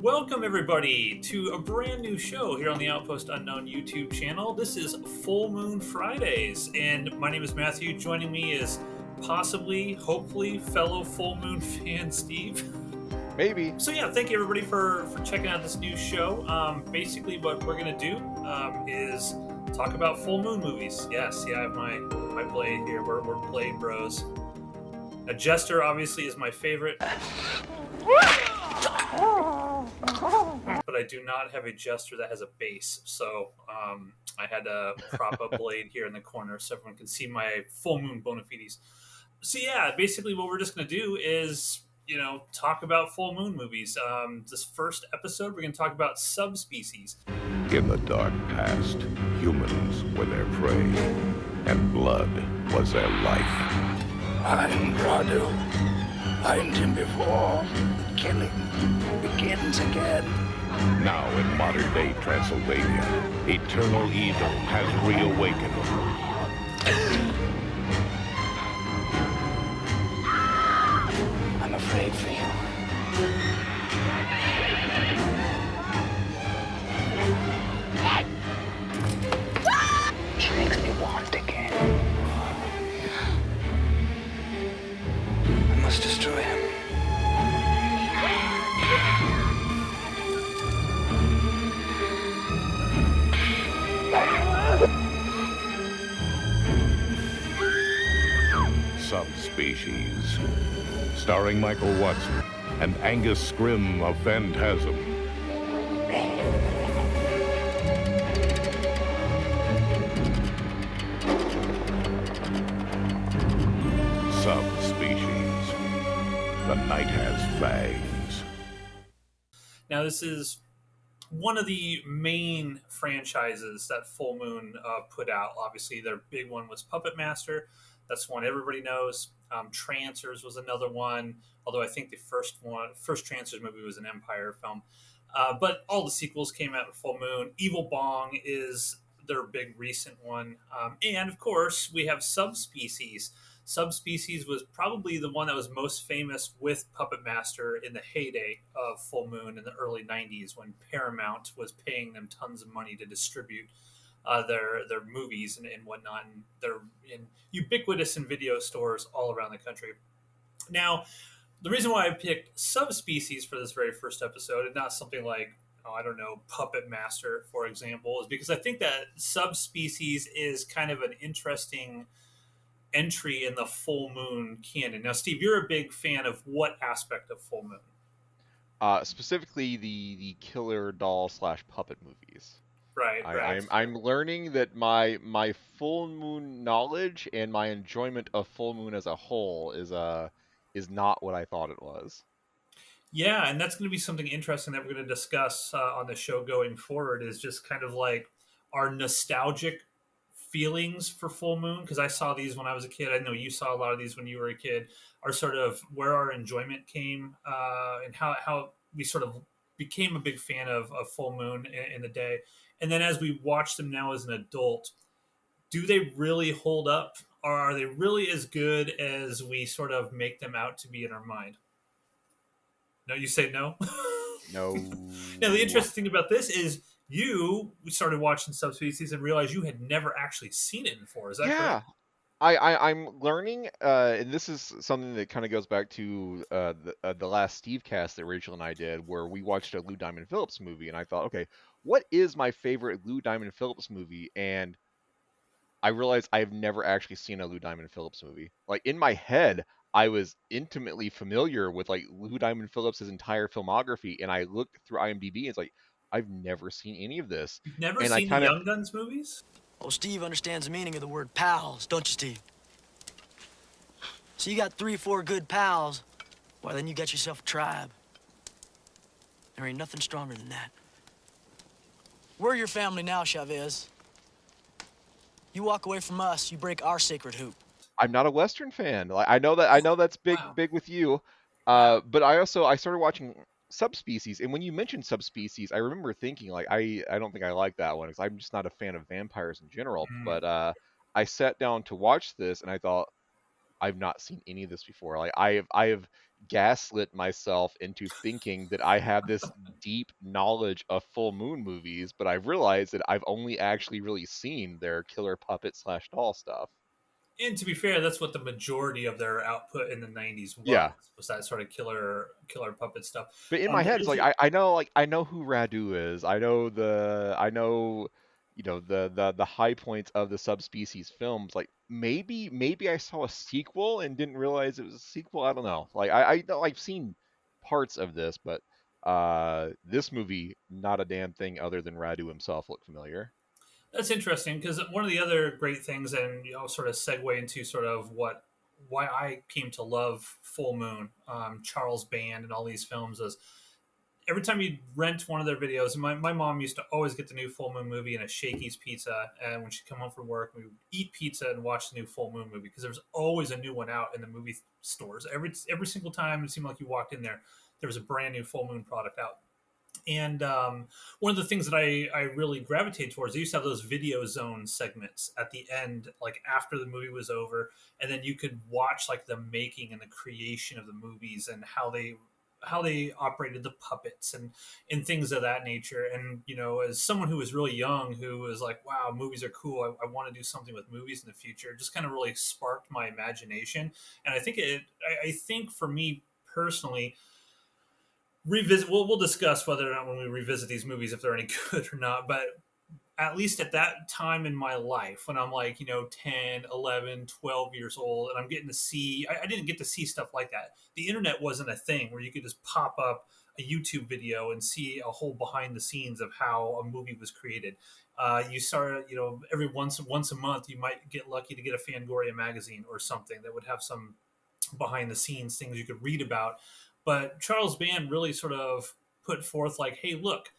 Welcome, everybody, to a brand new show here on the Outpost Unknown YouTube channel. This is Full Moon Fridays, and my name is Matthew. Joining me is possibly, hopefully, fellow Full Moon fan Steve. Maybe. So yeah, thank you everybody for checking out this new show. Basically, what we're gonna do is talk about full moon movies. Yes, I have my blade here. We're blade bros. A jester obviously is my favorite. But I do not have a jester that has a base, so I had to prop a blade here in the corner so everyone can see my full moon bona fides. So yeah, basically what we're just going to do is, talk about full moon movies. This first episode, we're going to talk about Subspecies. In the dark past, humans were their prey, and blood was their life. I'm Radu. Find him before killing begins again. Now in modern-day Transylvania, eternal evil has reawakened. I'm afraid for you. She makes me want again. I must destroy him. Subspecies, starring Michael Watson and Angus Scrimm of Phantasm. Subspecies. The night has fangs. Now this is one of the main franchises that Full Moon put out. Obviously, their big one was Puppet Master. That's one everybody knows. Trancers was another one, although I think the first Trancers movie was an Empire film. But all the sequels came out of Full Moon. Evil Bong is their big recent one. And, of course, we have Subspecies. Subspecies was probably the one that was most famous with Puppet Master in the heyday of Full Moon in the early 90s when Paramount was paying them tons of money to distribute their movies and whatnot. And they're ubiquitous in video stores all around the country. Now, the reason why I picked Subspecies for this very first episode and not something like, Puppet Master, for example, is because I think that Subspecies is kind of an interesting entry in the Full Moon canon. Now, Steve, you're a big fan of what aspect of Full Moon? Specifically the killer doll / puppet movies. Right. I'm learning that my full moon knowledge and my enjoyment of full moon as a whole is not what I thought it was. Yeah, and that's going to be something interesting that we're going to discuss on the show going forward, is just kind of like our nostalgic feelings for Full Moon, because I saw these when I was a kid. I know you saw a lot of these when you were a kid. Our sort of where our enjoyment came and how we sort of became a big fan of Full Moon in the day. And then as we watch them now as an adult, do they really hold up? Or are they really as good as we sort of make them out to be in our mind? No, you say no? No. Now, the interesting thing about this is we started watching Subspecies and realized you had never actually seen it before. Is that correct? I'm learning, and this is something that kind of goes back to the last Steve cast that Rachel and I did, where we watched a Lou Diamond Phillips movie, and I thought, okay, what is my favorite Lou Diamond Phillips movie? And I realized I've never actually seen a Lou Diamond Phillips movie. Like, in my head, I was intimately familiar with like Lou Diamond Phillips' entire filmography, and I looked through IMDb, and it's like, I've never seen any of this. You've never And seen the Young Guns movies? Oh, Steve understands the meaning of the word pals, don't you, Steve? So you got 3 or 4 good pals, well, then you got yourself a tribe. There ain't nothing stronger than that. We're your family now, Chavez. You walk away from us, you break our sacred hoop. I'm not a Western fan. Like, I know that's big, Wow. big with you. But I started watching Subspecies, and when you mentioned Subspecies, I remember thinking like I don't think I like that one because I'm just not a fan of vampires in general. But I sat down to watch this, and I thought, I've not seen any of this before. Like I have gaslit myself into thinking that I have this deep knowledge of full moon movies, but I've realized that I've only actually really seen their killer puppet slash doll stuff. And to be fair, that's what the majority of their output in the '90s Yeah, was that sort of killer puppet stuff. but in my There head, it's is like I know who Radu is. I know the high points of the subspecies films. Like maybe I saw a sequel and didn't realize it was a sequel. I don't know. Like I know I've seen parts of this, but this movie not a damn thing other than Radu himself looked familiar. That's interesting because one of the other great things, and sort of segue into sort of why I came to love Full Moon, Charles Band, and all these films is every time you rent one of their videos. My mom used to always get the new Full Moon movie and a Shakey's pizza, and when she'd come home from work, we would eat pizza and watch the new Full Moon movie because there was always a new one out in the movie stores. Every single time it seemed like you walked in there was a brand new Full Moon product out. And one of the things that I really gravitate towards, they used to have those video zone segments at the end, like after the movie was over, and then you could watch like the making and the creation of the movies and how they operated the puppets and things of that nature. And as someone who was really young, who was like, "Wow, movies are cool. I want to do something with movies in the future," it just kind of really sparked my imagination. And I think for me personally revisit we'll discuss whether or not when we revisit these movies if they're any good or not, but at least at that time in my life when I'm like 10, 11, 12 years old and I'm getting to see I didn't get to see stuff like that. The internet wasn't a thing where you could just pop up a YouTube video and see a whole behind the scenes of how a movie was created. You start, every once a month you might get lucky to get a Fangoria magazine or something that would have some behind the scenes things you could read about. But Charles Band really sort of put forth like, hey, look,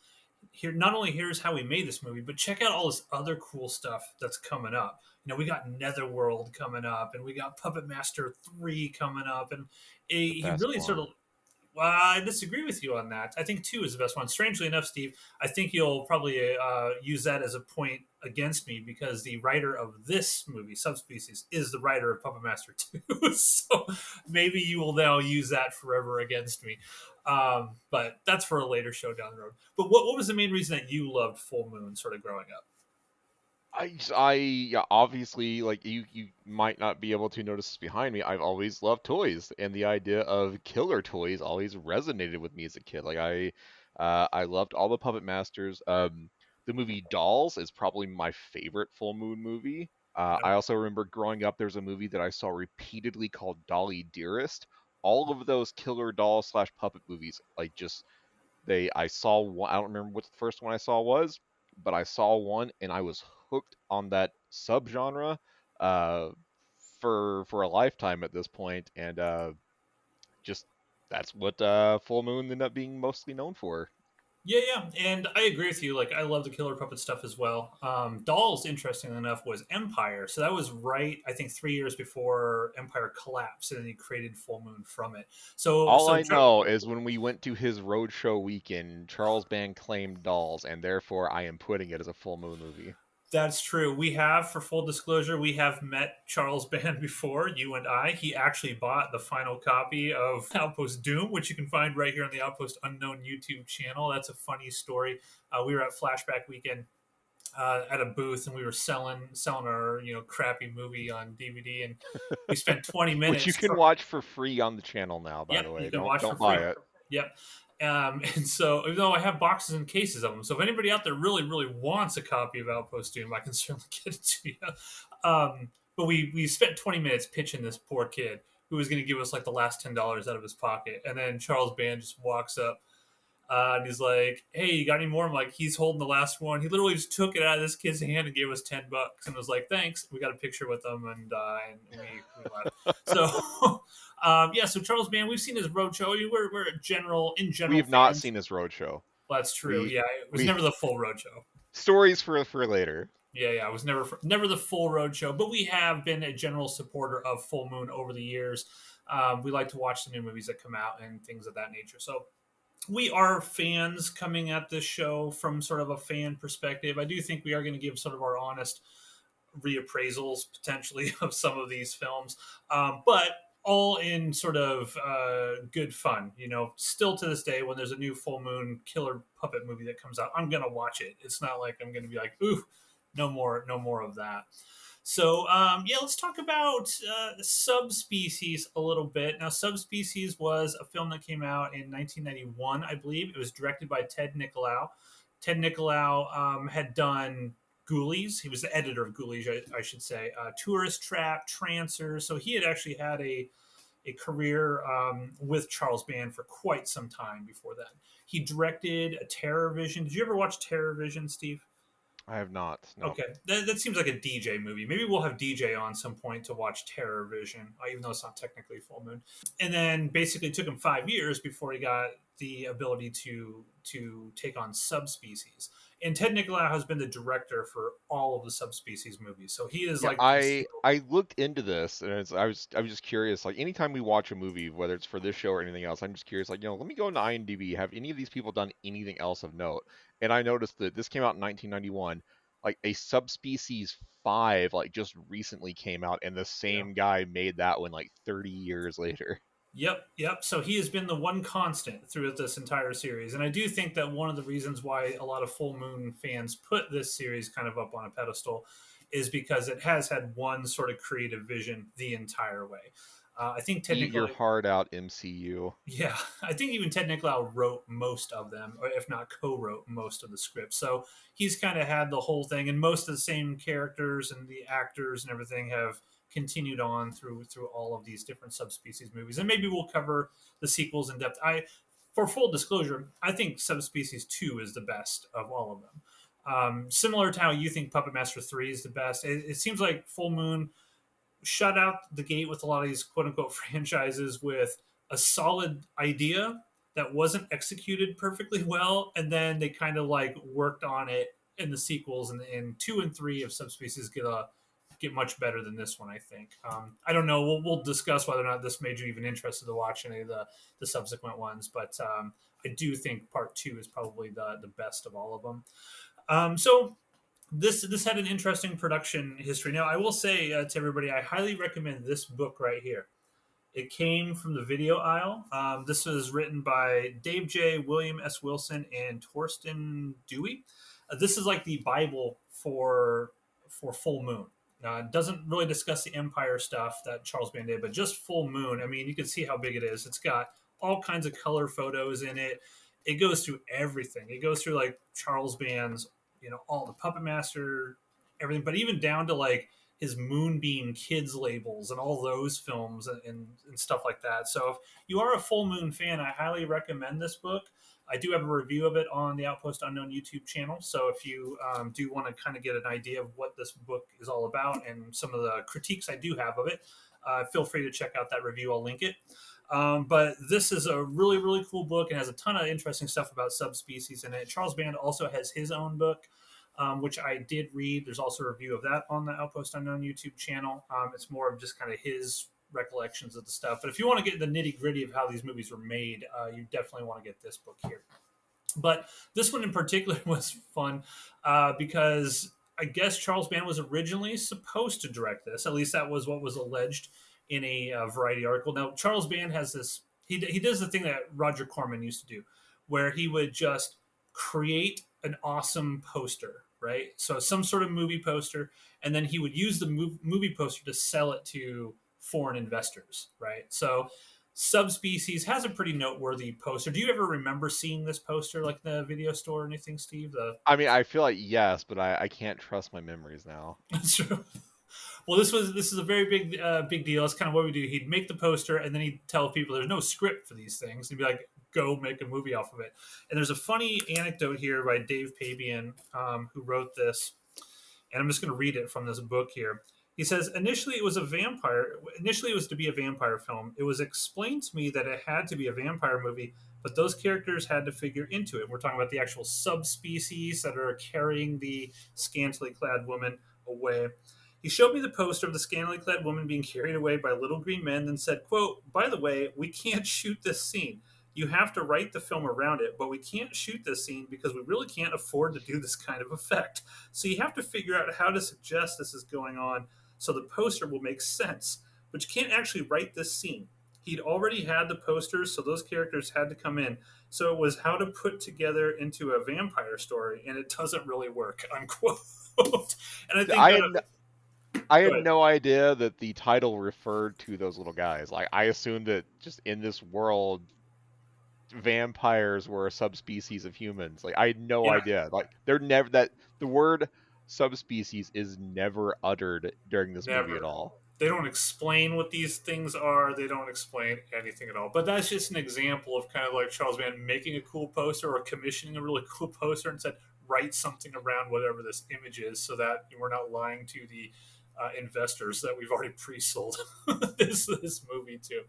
here not only here's how we made this movie, but check out all this other cool stuff that's coming up. We got Netherworld coming up, and we got Puppet Master 3 coming up, and The he best really sort one. of well, I disagree with you on that. I think 2 is the best one. Strangely enough, Steve, I think you'll probably use that as a point against me because the writer of this movie, Subspecies, is the writer of Puppet Master 2. So maybe you will now use that forever against me. But that's for a later show down the road. But what was the main reason that you loved Full Moon sort of growing up? Yeah, obviously, like you might not be able to notice this behind me. I've always loved toys, and the idea of killer toys always resonated with me as a kid. Like I loved all the Puppet Masters. The movie Dolls is probably my favorite Full Moon movie. I also remember growing up, there's a movie that I saw repeatedly called Dolly Dearest. All of those killer doll slash puppet movies, like just I saw one. I don't remember what the first one I saw was, but I saw one and I was hooked on that subgenre uh, for a lifetime at this point, and just that's what Full Moon ended up being mostly known for. Yeah, yeah, and I agree with you. Like, I love the killer puppet stuff as well. Dolls, interestingly enough, was Empire, so that was right. I think 3 years before Empire collapsed, and then he created Full Moon from it. So, All so I know is when we went to his roadshow weekend, Charles Band claimed Dolls, and therefore I am putting it as a Full Moon movie. that's true. We have, for full disclosure, we have met Charles Band before, you and I. He actually bought the final copy of Outpost Doom, which you can find right here on the Outpost Unknown YouTube channel. That's a funny story. We were at Flashback Weekend at a booth, and we were selling our crappy movie on DVD, and we spent 20 Which you minutes. can watch for free on the channel now, by Yep, the you way. can Don't watch for don't free. buy it. Yep. And so, even though I have boxes and cases of them, so if anybody out there really, really wants a copy of Outpost Doom, I can certainly get it to you. But we spent 20 minutes pitching this poor kid who was going to give us like the last $10 out of his pocket, and then Charles Band just walks up. And he's like, "Hey, you got any more?" I'm like, "He's holding the last one." He literally just took it out of this kid's hand and gave us $10 and was like, "Thanks." We got a picture with him, and we left. So, yeah. So Charles Band, we've seen his roadshow. We're in We general have not fans. seen his roadshow. Well, that's true. We Yeah, it was we never the full roadshow. stories for later. Yeah, yeah, it was never the full roadshow. But we have been a general supporter of Full Moon over the years. We like to watch the new movies that come out and things of that nature. So we are fans coming at this show from sort of a fan perspective. I do think we are going to give sort of our honest reappraisals potentially of some of these films. But all in sort of good fun. Still to this day, when there's a new full moon killer puppet movie that comes out, I'm gonna watch it. It's not like I'm gonna be like, ooh, no more of that. So yeah, let's talk about Subspecies a little bit. Now, Subspecies was a film that came out in 1991, I believe. It was directed by Ted Nicolau. Ted Nicolau had done Ghoulies. He was the editor of Ghoulies, I should say. Tourist Trap, Trancer. So he had actually had a career with Charles Band for quite some time before that. He directed a Terror Vision. Did you ever watch Terror Vision, Steve? I have not. No. Okay, that seems like a DJ movie. Maybe we'll have DJ on some point to watch Terror Vision, even though it's not technically full moon. And then basically it took him 5 years before he got the ability to take on Subspecies. And Ted Nicolau has been the director for all of the Subspecies movies, so he is Yeah, like I looked into this, and I was just curious. Like anytime we watch a movie, whether it's for this show or anything else, I'm just curious. Like let me go into IMDb. Have any of these people done anything else of note? And I noticed that this came out in 1991. Like a Subspecies 5, like just recently came out, and the yeah. same guy made that one like 30 years later. Yep. So he has been the one constant throughout this entire series. And I do think that one of the reasons why a lot of Full Moon fans put this series kind of up on a pedestal is because it has had one sort of creative vision the entire way. I think Ted Eat your Nicolau, heart out, MCU. yeah, I think even Ted Nicolau wrote most of them, or if not co-wrote most of the scripts. So he's kind of had the whole thing, and most of the same characters and the actors and everything have continued on through all of these different Subspecies movies. And maybe we'll cover the sequels in depth. For full disclosure, I think Subspecies 2 is the best of all of them. Similar to how you think Puppet Master 3 is the best, it seems like Full Moon shut out the gate with a lot of these quote unquote franchises with a solid idea that wasn't executed perfectly well, and then they kind of like worked on it in the sequels, and 2 and 3 of Subspecies get much better than this one, I think. I don't know. We'll discuss whether or not this made you even interested to watch any of the subsequent ones, but I do think Part 2 is probably the best of all of them. So this had an interesting production history. Now, I will say to everybody, I highly recommend this book right here. It came from the video aisle. This was written by Dave J., William S. Wilson, and Torsten Dewey. This is like the Bible for Full Moon. It doesn't really discuss the Empire stuff that Charles Band did, but just Full Moon. I mean, you can see how big it is. It's got all kinds of color photos in it. It goes through everything. It goes through like Charles Band's, all the Puppet Master, everything, but even down to like his Moonbeam Kids labels and all those films and stuff like that. So if you are a Full Moon fan, I highly recommend this book. I do have a review of it on the Outpost Unknown YouTube channel. So if you do want to kind of get an idea of what this book is all about and some of the critiques I do have of it, feel free to check out that review. I'll link it. But this is a really, really cool book and has a ton of interesting stuff about Subspecies in it. Charles Band also has his own book, which I did read. There's also a review of that on the Outpost Unknown YouTube channel. It's more of just kind of his recollections of the stuff. But if you want to get the nitty gritty of how these movies were made, you definitely want to get this book here. But this one in particular was fun because I guess Charles Band was originally supposed to direct this. At least that was what was alleged in a Variety article. Now, Charles Band has this, he does the thing that Roger Corman used to do, where he would just create an awesome poster, right? So some sort of movie poster, and then he would use the movie poster to sell it to foreign investors, right? So Subspecies has a pretty noteworthy poster. Do you ever remember seeing this poster like in the video store or anything, Steve? I mean, I feel like yes, but I can't trust my memories now. That's true. Well, this is a very big deal. It's kind of what we do. He'd make the poster, and then he'd tell people there's no script for these things. He'd be like, "Go make a movie off of it." And there's a funny anecdote here by Dave Pabian, who wrote this, and I'm just going to read it from this book here. He says, Initially, it was to be a vampire film. It was explained to me that it had to be a vampire movie, but those characters had to figure into it. We're talking about the actual subspecies that are carrying the scantily clad woman away. He showed me the poster of the scantily clad woman being carried away by little green men and said, quote, "By the way, we can't shoot this scene. You have to write the film around it, but we can't shoot this scene because we really can't afford to do this kind of effect. So you have to figure out how to suggest this is going on so the poster will make sense. but you can't actually write this scene. He'd already had the posters, so those characters had to come in. So it was how to put together into a vampire story, and it doesn't really work, unquote. And I think, I had I go had ahead. no idea that the title referred to those little guys. Like I assumed that just in this world, vampires were a subspecies of humans. Like I had no Yeah, idea. Like they're never that the word subspecies is never uttered during this movie at never. all. They don't explain what these things are. They don't explain anything at all. But that's just an example of kind of like Charles Band making a cool poster or commissioning a really cool poster and said, write something around whatever this image is so that we're not lying to the investors that we've already pre-sold this movie to.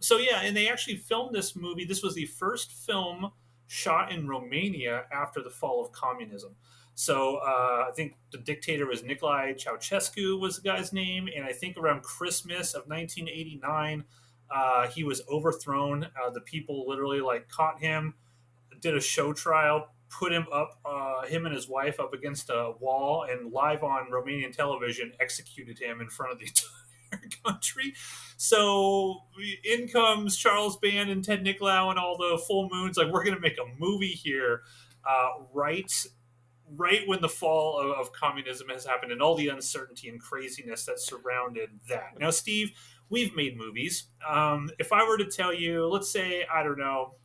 So yeah, and they actually filmed this movie. This was the first film shot in Romania after the fall of communism. So I think the dictator was Nicolae Ceausescu was the guy's name, and I think around Christmas of 1989, he was overthrown. The people literally like caught him, did a show trial, put him up, him and his wife up against a wall, and live on Romanian television executed him in front of the entire country. So in comes Charles Band and Ted Nicolau and all the full moons. Like we're gonna make a movie here, right when the fall of communism has happened and all the uncertainty and craziness that surrounded that. Now, Steve, we've made movies. If I were to tell you, let's say, I don't know,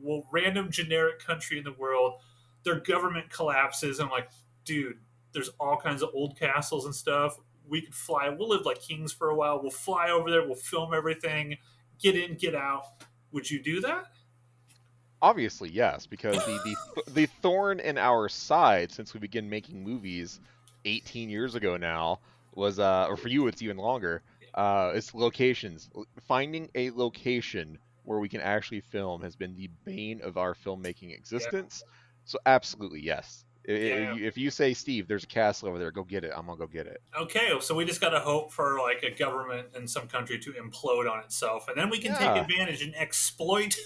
well, random generic country in the world, their government collapses. I'm like, dude, there's all kinds of old castles and stuff. We could fly. We'll live like kings for a while. We'll fly over there. We'll film everything. Get in, get out. Would you do that? Obviously, yes, because the thorn in our side since we began making movies 18 years ago now was or for you it's even longer. It's locations. Finding a location where we can actually film has been the bane of our filmmaking Yeah, existence. So absolutely yes. yeah. If you say, Steve, there's a castle over there, go get it. I'm gonna go get it. Okay, so we just got to hope for like a government in some country to implode on itself, and then we can take Yeah. advantage and exploit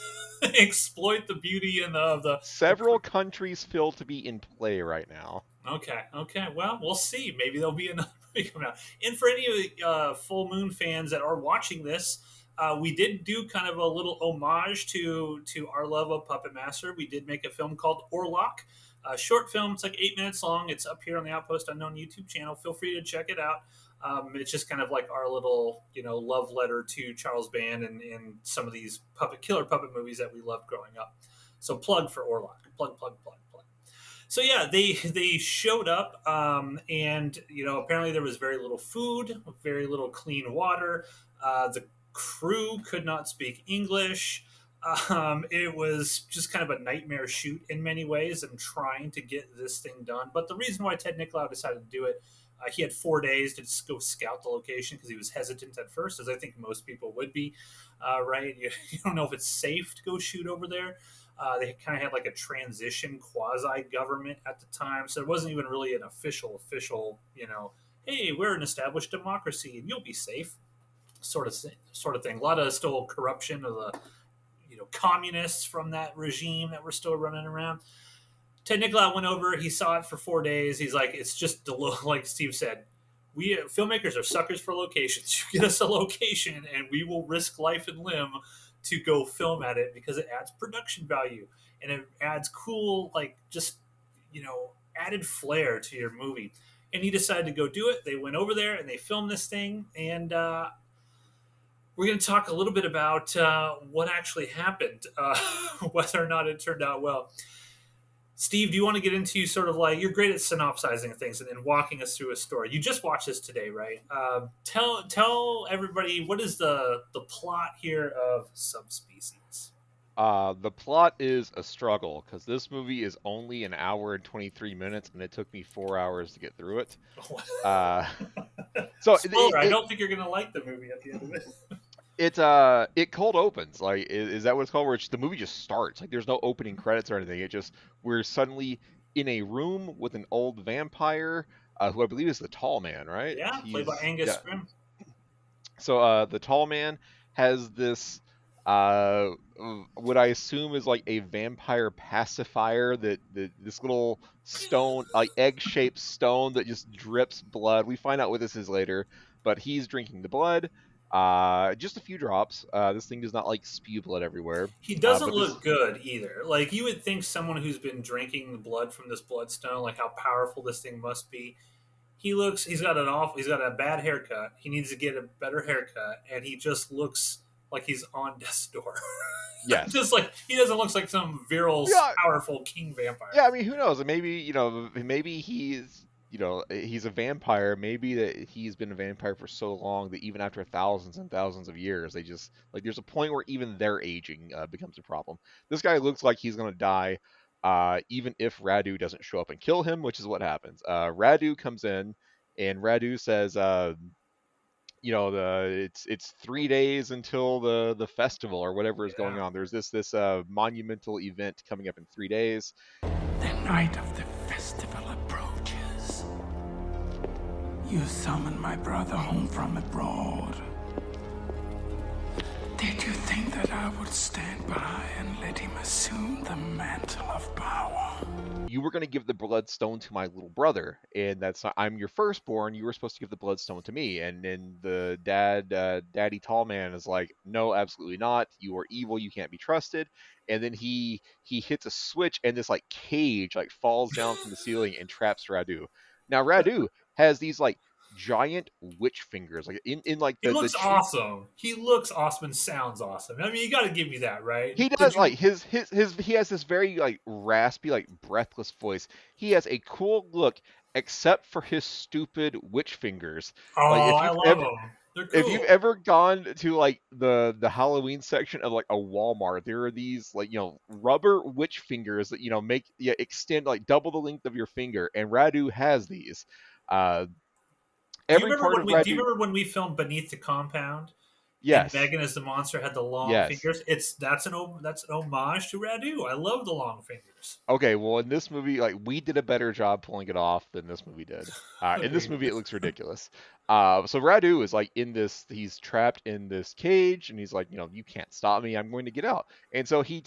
exploit the beauty and the. Several countries feel to be in play right now. Okay, okay. Well, we'll see. Maybe there'll be another movie coming out. And for any of the Full Moon fans that are watching this, we did do kind of a little homage to our love of Puppet Master. We did make a film called Orlok, a short film. It's like 8 minutes long. It's up here on the Outpost Unknown YouTube channel. Feel free to check it out. It's just kind of like our little, love letter to Charles Band and some of these killer puppet movies that we loved growing up. So plug for Orlok. Plug, plug, plug, plug. So yeah, they showed up, and apparently there was very little food, very little clean water. The crew could not speak English. It was just kind of a nightmare shoot in many ways, and trying to get this thing done. But the reason why Ted Nicolau decided to do it, he had 4 days to just go scout the location because he was hesitant at first, as I think most people would be. Right? You don't know if it's safe to go shoot over there. They kind of had like a transition quasi government at the time, so it wasn't even really an official, hey, we're an established democracy and you'll be safe, sort of thing. A lot of still corruption of the communists from that regime that were still running around. Ted Nicolau went over. He saw it for 4 days. He's like, it's just like Steve said. We filmmakers are suckers for locations. You get us a location, and we will risk life and limb to go film at it because it adds production value and it adds cool, like just added flair to your movie. And he decided to go do it. They went over there and they filmed this thing, and we're going to talk a little bit about what actually happened, whether or not it turned out well. Steve, do you want to get into sort of like, you're great at synopsizing things and walking us through a story. You just watched this today, right? Tell everybody, what is the plot here of Subspecies? The plot is a struggle because this movie is only an hour and 23 minutes, and it took me 4 hours to get through it. Uh, so Spoiler, I don't think you're going to like the movie at the end of it. it cold opens. Like, is that what it's called? Where the movie just starts. Like, there's no opening credits or anything. We're suddenly in a room with an old vampire, who I believe is the tall man, right? Yeah, played by Angus Scrimm. So the tall man has this what I assume is like a vampire pacifier that this little stone, like egg-shaped stone that just drips blood. We find out what this is later. but he's drinking the blood. Just a few drops. This thing does not like spew blood everywhere. He doesn't But this look good either. Like you would think someone who's been drinking the blood from this bloodstone, like how powerful this thing must be. He's got he's got a bad haircut. He needs to get a better haircut, and he just looks like he's on death's door. yes, Just like he doesn't look like some virile, yeah, powerful king vampire. yeah. I mean, who knows? Maybe maybe he's a vampire. Maybe that he's been a vampire for so long that even after thousands and thousands of years, they just like there's a point where even their aging becomes a problem. This guy looks like he's gonna die. Even if Radu doesn't show up and kill him, which is what happens. Radu comes in, and Radu says, it's 3 days until the festival or whatever is going Yeah. on. There's this monumental event coming up in 3 days. The night of the festival approaches. You summon my brother home from abroad. Did you think that I would stand by and let him assume the mantle of power? You were going to give the bloodstone to my little brother, and that's not, I'm your firstborn. You were supposed to give the bloodstone to me. And then the daddy tall man is like, no, absolutely not. You are evil. You can't be trusted. And then he hits a switch, and this like cage like falls down from the ceiling and traps Radu. Now Radu has these like giant witch fingers, like in like He the looks tree. awesome. He looks awesome and sounds awesome. I mean, you got to give me that, right? He Did does you? like his he has this very like raspy, like breathless voice. He has a cool look, except for his stupid witch fingers. Like Oh, I love them. They're if you've cool. ever gone to like the Halloween section of like a Walmart, there are these like rubber witch fingers that make extend like double the length of your finger, and Radu has these. Uh, every part of Do you Radu, remember when we filmed Beneath the Compound? And yes, Megan as the monster had the long yes. fingers. That's an homage to Radu. I love the long fingers. Okay, well, in this movie, like we did a better job pulling it off than this movie did. In this Agreed. movie, it looks ridiculous. So Radu is like in this, he's trapped in this cage, and he's like, you can't stop me. I'm going to get out. And so he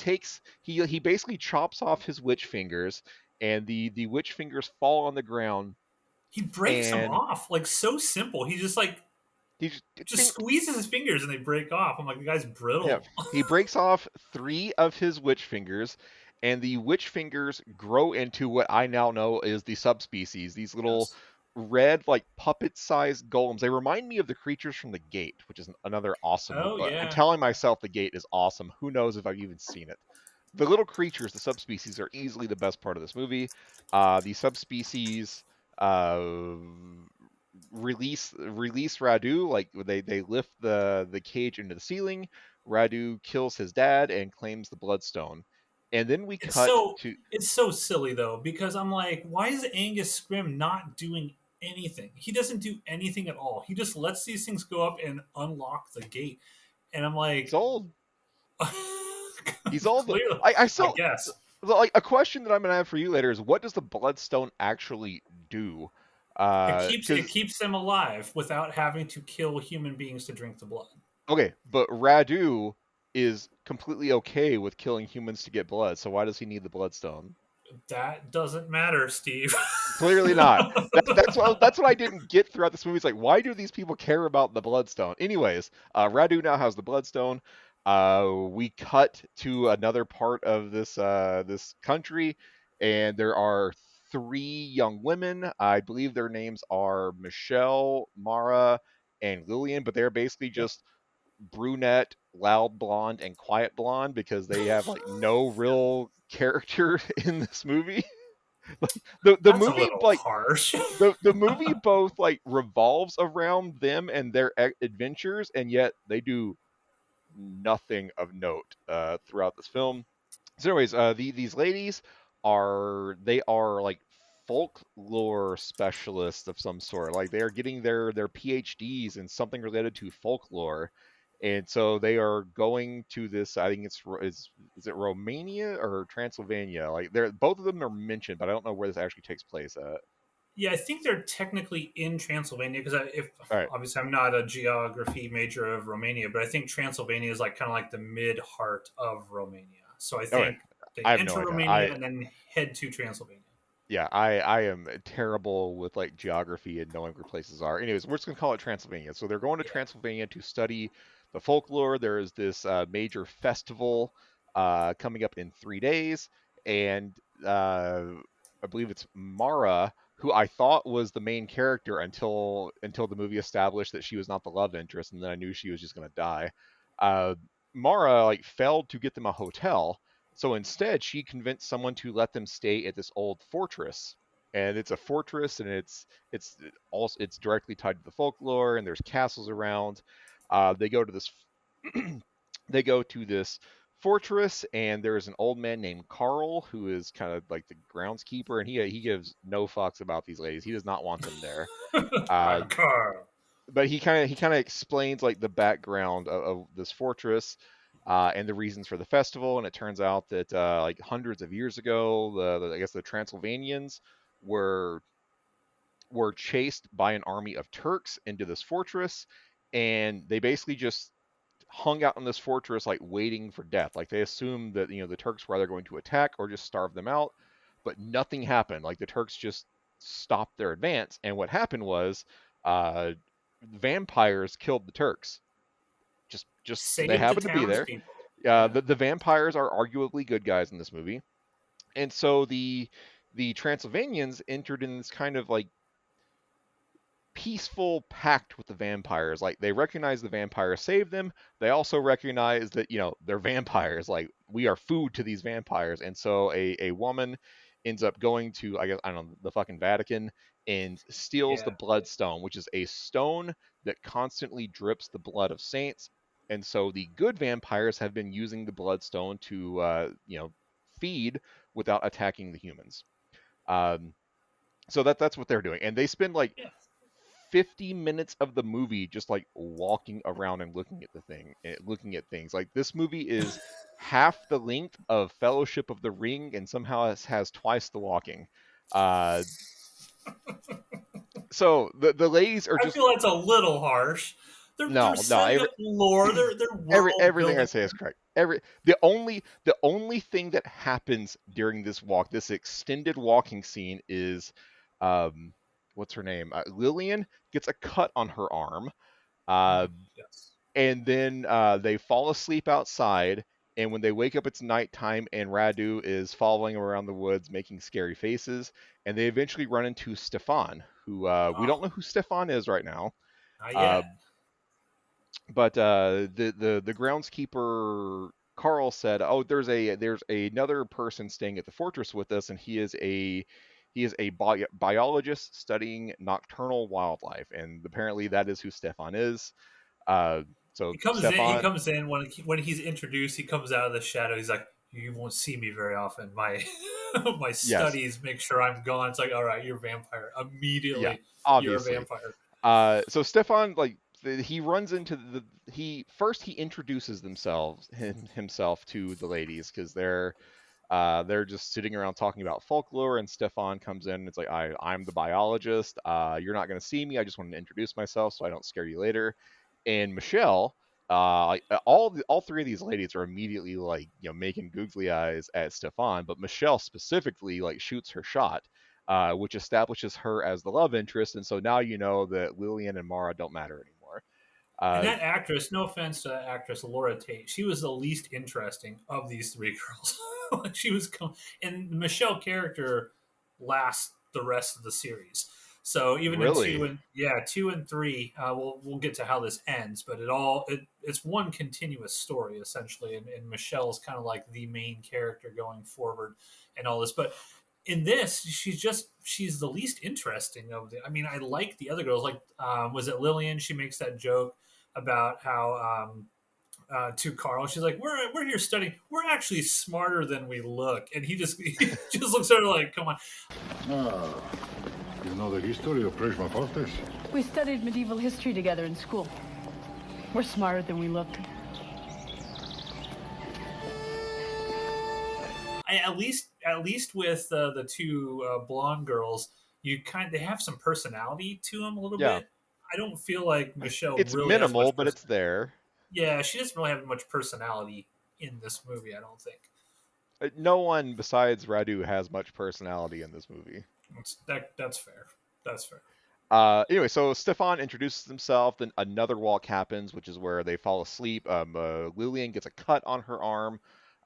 basically chops off his witch fingers, and the witch fingers fall on the ground, He breaks them and off like so simple. He just he just squeezes his fingers and they break off. I'm like, the guy's yeah, brittle. he breaks off 3 of his witch fingers, and the witch fingers grow into what I now know is the subspecies. These little Yes. red, like puppet-sized golems. They remind me of the creatures from The Gate, which is another awesome movie. Oh I'm yeah. telling myself The Gate is awesome. Who knows if I've even seen it? The little creatures, the subspecies, are easily the best part of this movie. The subspecies uh, release Radu. Like they lift the cage into the ceiling. Radu kills his dad and claims the bloodstone. And then we It's cut so to it's so silly though because I'm like, why is Angus Scrim not doing anything? He doesn't do anything at all. He just lets these things go up and unlock the gate. And I'm he's like, old. He's old. clearly, I I still guess. like a question that I'm gonna have for you later is what does the bloodstone actually do? It Because keeps them alive without having to kill human beings to drink the blood. okay, but Radu is completely okay with killing humans to get blood, so why does he need the bloodstone? That doesn't matter, Steve. Clearly not. That's what I didn't get throughout this movie. It's like, why do these people care about the bloodstone? Anyways, Radu now has the bloodstone. We cut to another part of this country, and there are 3 young women. I believe their names are Michelle, Mara, and Lillian, but they're basically Yep. just brunette, loud blonde, and quiet blonde because they have like no real character in this movie. The That's a movie little like harsh. the movie both like revolves around them and their adventures, and yet they do nothing of note throughout this film. So, anyways, these ladies are like folklore specialists of some sort. Like they are getting their PhDs in something related to folklore, and so they are going to this. I think is it Romania or Transylvania? Like they're both of them are mentioned, but I don't know where this actually takes place at. Yeah, I think they're technically in Transylvania because if All right, obviously I'm not a geography major of Romania, but I think Transylvania is like kind of like the mid heart of Romania. So I okay. think they I have no enter idea. Romania and then head to Transylvania. Yeah, I am terrible with like geography and knowing where places are. Anyways, we're just gonna call it Transylvania. So they're going to Yeah. Transylvania to study the folklore. There is this major festival coming up in 3 days, and uh, I believe it's Mara, who I thought was the main character until the movie established that she was not the love interest, and then I knew she was just gonna die. Uh, Mara like failed to get them a hotel, so instead, she convinced someone to let them stay at this old fortress. And it's a fortress, and it's directly tied to the folklore, and there's castles around. They go to this they go to this fortress, and there's an old man named Carl who is kind of like the groundskeeper, and he gives no fucks about these ladies. He does not want them there. Uh, I'm Carl. but he kind of explains like the background of this fortress and the reasons for the festival. And it turns out that like hundreds of years ago, I guess the Transylvanians were were chased by an army of Turks into this fortress, and they basically just hung out in this fortress like waiting for death. Like they assumed that the Turks were either going to attack or just starve them out, but nothing happened. Like the Turks just stopped their advance, and what happened was uh, vampires killed the Turks. Just they Save the happened to be there. townspeople. Yeah. The vampires are arguably good guys in this movie, and so the Transylvanians entered in this kind of like peaceful pact with the vampires. Like they recognize the vampires saved them. They also recognize that they're vampires. Like we are food to these vampires. And so a woman ends up going to, I don't know, the fucking Vatican and steals the Yeah. bloodstone, which is a stone that constantly drips the blood of saints. And so the good vampires have been using the bloodstone to feed without attacking the humans. Um, so that's what they're doing, and they spend like Yeah. 50 minutes of the movie just like walking around and looking at things. Like this movie is half the length of Fellowship of the Ring and somehow it has twice the walking. Uh, so the ladies are I just feel that's a little harsh. They're no setting up lore. They're world everything I building. say is correct. The only thing that happens during this walk, this extended walking scene, is um, what's her name? Lillian gets a cut on her arm, uh, Yes. and then they fall asleep outside. And when they wake up, it's nighttime, and Radu is following around the woods, making scary faces. And they eventually run into Stefan, who we don't Oh, know who Stefan is right now. not Uh, yet. but the groundskeeper Carl said, "Oh, there's another person staying at the fortress with us, and he is a biologist studying nocturnal wildlife, and apparently that is who Stefan is." Uh, so He comes in. He Stefan, comes in when he's introduced. He comes out of the shadow. He's like, "You won't see me very often. My my yes, studies make sure I'm gone." It's like, "All right, you're a vampire yeah, immediately. You're a obviously. vampire." So Stefan, like, he runs into he introduces himself to the ladies because they're just sitting around talking about folklore, and Stefan comes in and it's like, I'm the biologist. You're not going to see me. I just wanted to introduce myself so I don't scare you later. And Michelle, all three of these ladies are immediately like, making googly eyes at Stefan, but Michelle specifically like shoots her shot, which establishes her as the love interest. And so now you know that Lillian and Mara don't matter anymore. And Uh, that actress, no offense to that actress Laura Tate, she was the least interesting of these three girls. She was, and the Michelle character lasts the rest of the series. So even in really, 2 and 3, we'll get to how this ends, but it's one continuous story essentially, and Michelle is kind of like the main character going forward and all this. But in this, she's the least interesting of the. I mean, I like the other girls. Like, was it Lillian? She makes that joke about how to Carl, she's like, "We're here studying. We're actually smarter than we look," and he just he just looks at her like, "Come on." Ah, you know the history of Prisma Fortis? We studied medieval history together in school. We're smarter than we look. At least with the two blonde girls, they have some personality to them a little yeah, bit. I don't feel like Michelle it's really has minimal, much but it's there. Yeah, she doesn't really have much personality in this movie. I don't think. No one besides Radu has much personality in this movie. That's fair. That's fair. Anyway, so Stefan introduces himself. Then another walk happens, which is where they fall asleep. Lillian gets a cut on her arm.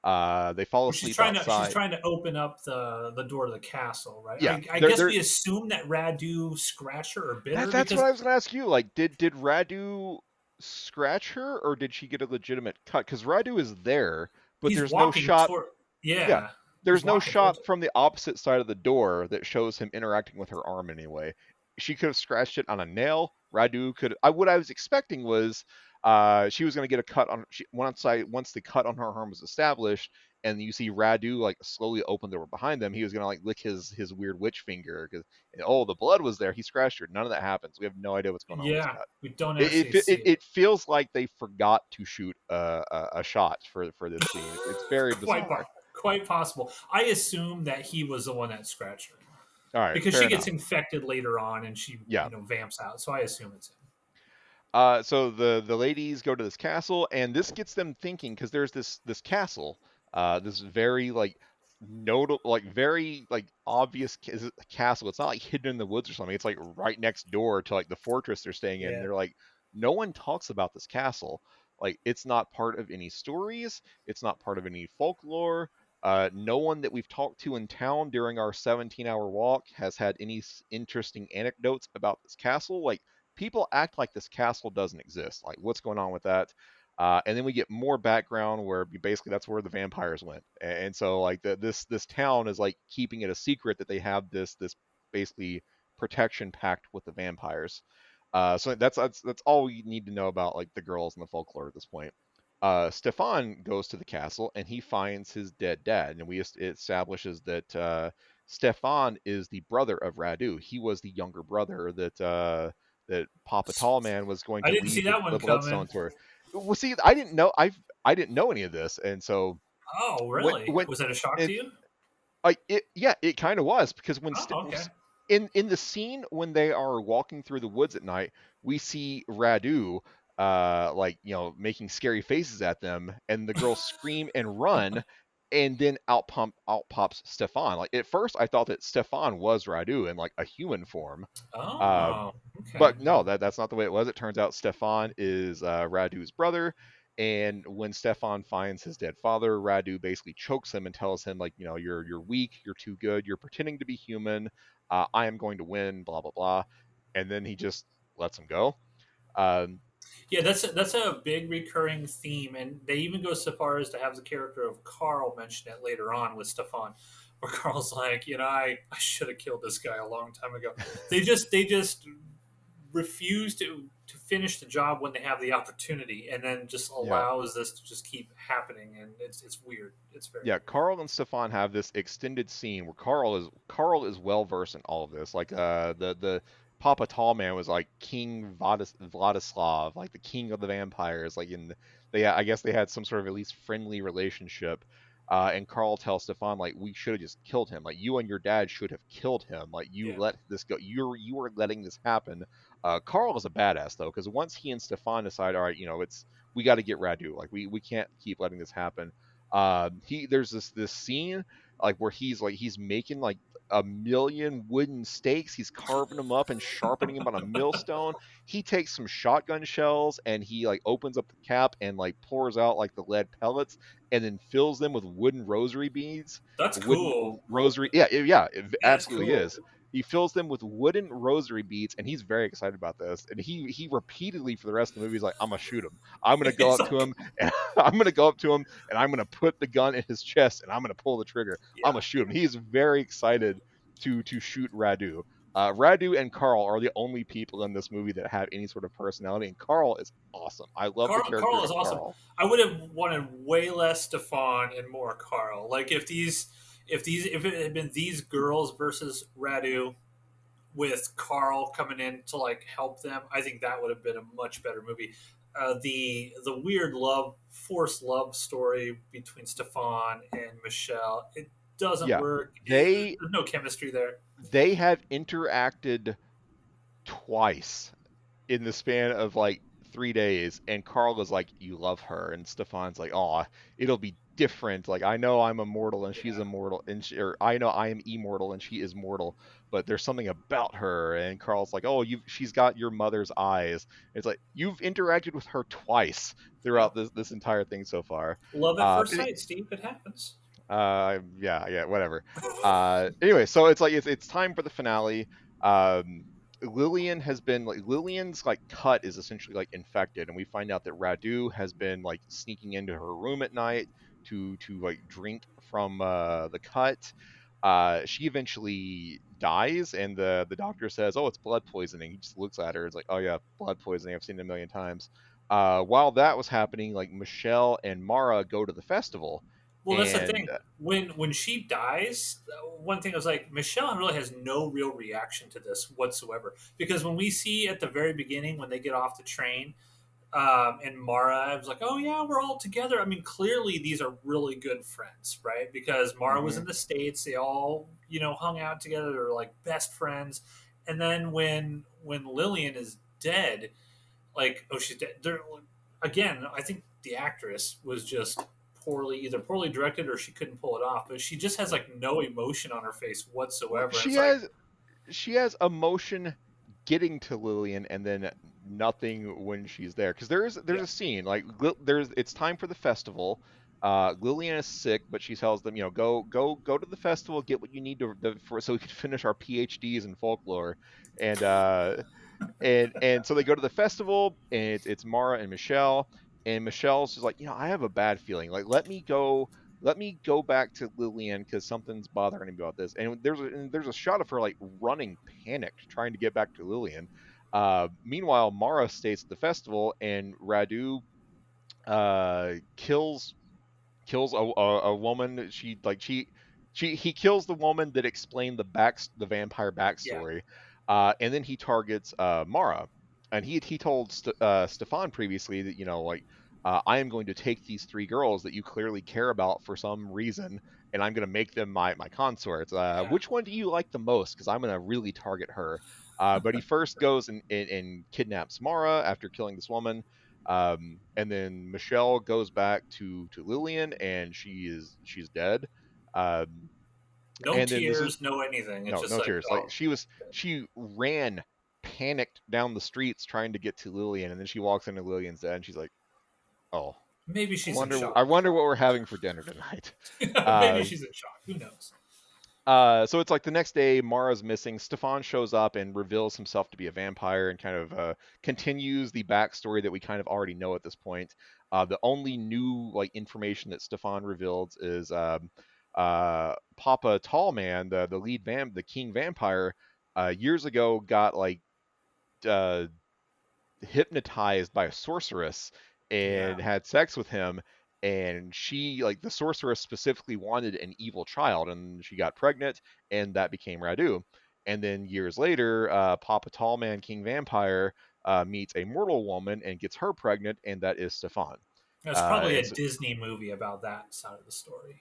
They fall Well, asleep she's outside. trying to open up the door to the castle, right? Yeah, I guess we assume that Radu scratched her or bit her that's what because I was gonna ask you. Like, did Radu scratch her, or did she get a legitimate cut? Because Radu is there, but he's there's no walking shot. toward. Yeah, Yeah, he's there's no walking towards shot her. from the opposite side of the door that shows him interacting with her arm anyway. She could have scratched it on a nail. Radu could. What I was expecting was, she was going to get a cut on. Once the cut on her arm was established, and you see Radu like slowly open the door behind them, he was going to like lick his weird witch finger because oh the blood was there. He scratched her. None of that happens. We have no idea what's going on with this Yeah, cut. we don't It actually it, see it, it. it feels like they forgot to shoot a shot for this scene. It's very Quite bizarre. quite possible. I assume that he was the one that scratched her All right, because fair she gets enough. infected later on and she Yeah. vamps out. So I assume it's him. So the ladies go to this castle, and this gets them thinking because there's this castle, this very like notable, like very like obvious castle. It's not like hidden in the woods or something. It's like right next door to like the fortress they're staying in. Yeah. They're like, no one talks about this castle. Like it's not part of any stories. It's not part of any folklore. No one that we've talked to in town during our 17-hour walk has had any interesting anecdotes about this castle. Like people act like this castle doesn't exist. Like, what's going on with that? And then we get more background where basically that's where the vampires went. And so like this town is like keeping it a secret that they have this basically protection pact with the vampires. So that's all we need to know about like the girls and the folklore at this point. Stefan goes to the castle and he finds his dead dad, and it establishes that Stefan is the brother of Radu. He was the younger brother that Papa Tallman was going I to didn't see leave that the one coming. Bloodstone to her. Well, see, I didn't know any of this, and so Oh, really? when Was that a shock to it you? like it yeah it kind of was because Oh, okay. in the scene when they are walking through the woods at night, we see Radu like making scary faces at them, and the girls scream and run, and then out pops Stefan. Like at first I thought that Stefan was Radu in like a human form. uh, Oh, okay. but no, that's not the way it was. It turns out Stefan is Radu's brother, and when Stefan finds his dead father, Radu basically chokes him and tells him like, you're weak, you're too good, you're pretending to be human. I am going to win, blah blah blah, and then he just lets him go. Um, Yeah, that's a big recurring theme, and they even go so far as to have the character of Carl mention it later on with Stefan, where Carl's like, I should have killed this guy a long time ago. They just refuse to finish the job when they have the opportunity, and then just yeah, allows this to just keep happening, and it's weird. It's very yeah, weird. Carl and Stefan have this extended scene where Carl is well versed in all of this. Like the Papa Tallman was like King Vladislav, like the king of the vampires. Like I guess they had some sort of at least friendly relationship. And Carl tells Stefan like we should have just killed him. Like you and your dad should have killed him. Like you Yeah. let this go. You are letting this happen. Carl is a badass though, because once he and Stefan decide, all right, it's we got to get Radu. Like we can't keep letting this happen. There's this scene like where he's making like a million wooden stakes. He's carving them up and sharpening them on a millstone. He takes some shotgun shells and he like opens up the cap and like pours out like the lead pellets and then fills them with wooden rosary beads. That's Wooden cool. rosary, yeah, it That's absolutely cool. is. He fills them with wooden rosary beads, and he's very excited about this. And he repeatedly for the rest of the movie is like, "I'm gonna shoot him. I'm gonna go It's up to like, him, and I'm gonna go up to him, and I'm gonna put the gun in his chest, and I'm gonna pull the trigger. I'm yeah. gonna shoot him." He is very excited to shoot Radu. Radu and Carl are the only people in this movie that have any sort of personality, and Carl is awesome. I love the Carl character is of awesome. Carl. I would have wanted way less Stefan and more Carl. Like if it had been these girls versus Radu with Carl coming in to like help them, I think that would have been a much better movie. The weird forced love story between Stefan and Michelle, it doesn't Yeah, work. they There's no chemistry there. they have interacted twice in the span of like 3 days, and Carl is like, "You love her," and Stefan's like, "Oh, it'll be different. Like I know I'm immortal and she's Yeah. immortal, and or I know I am immortal and she is mortal, but there's something about her." And Carl's like, "Oh, she's got your mother's eyes." It's like you've interacted with her twice throughout Yep. this entire thing so far. Love at first And sight, Steve. It happens. yeah, whatever. Anyway, so it's time for the finale. Um, Lillian has been like Lillian's like cut is essentially like infected, and we find out that Radu has been like sneaking into her room at night to like drink from the cut. She eventually dies, and the doctor says, "Oh, it's blood poisoning." He just looks at her, it's like, "Oh yeah, blood poisoning. I've seen it a million times." While that was happening, like Michelle and Mara go to the festival, Well, that's the and thing. When she dies, one thing was like Michelle really has no real reaction to this whatsoever. Because when we see at the very beginning when they get off the train, and Mara was like, "Oh yeah, we're all together." I mean, clearly these are really good friends, right? Because Mara was hmm in the States, they all hung out together, they're like best friends. And then when Lillian is dead, like, oh, she's dead. They're, again, I think the actress was just either poorly directed or she couldn't pull it off. But she just has like no emotion on her face well, whatsoever. And she it's like, has she has emotion getting to Lillian and then nothing when she's there because there's yeah, a scene like there's it's time for the festival. Lillian is sick, but she tells them, go to the festival, get what you need for so we can finish our PhDs in folklore, and so they go to the festival, and it's Mara and Michelle, and Michelle's just like, I have a bad feeling. Like, let me go back to Lillian because something's bothering me about this. And there's a shot of her like running, panicked, trying to get back to Lillian. Meanwhile, Mara stays at the festival, and Radu kills a woman. He kills the woman that explained the vampire yeah, backstory, and then he targets Mara, and he told Stefan previously that like I am going to take these three girls that you clearly care about for some reason, and I'm going to make them my consorts. yeah. Which one do you like the most? Because I'm going to really target her. But he first goes and kidnaps Mara after killing this woman, and then Michelle goes back to Lillian, and she's dead. Um, No and then this is tears, no anything. It's just no like, tears. Like oh, she ran panicked down the streets trying to get to Lillian, and then she walks into Lillian's dead, and she's like, "Oh, maybe she's in I shock. wonder what we're having for dinner tonight." Maybe Uh, she's in shock. Who knows? so it's like the next day, Mara's missing. Stefan shows up and reveals himself to be a vampire and kind of continues the backstory that we kind of already know at this point. The only new like information that Stefan reveals is Papa Tallman, the lead the king vampire, years ago got like uh, hypnotized by a sorceress Yeah. and had sex with him, and she like the sorceress specifically wanted an evil child, and she got pregnant, and that became Radu. And then years later, Papa Tallman King Vampire meets a mortal woman and gets her pregnant, and that is Stefan. There's probably And a so, Disney movie about that side of the story.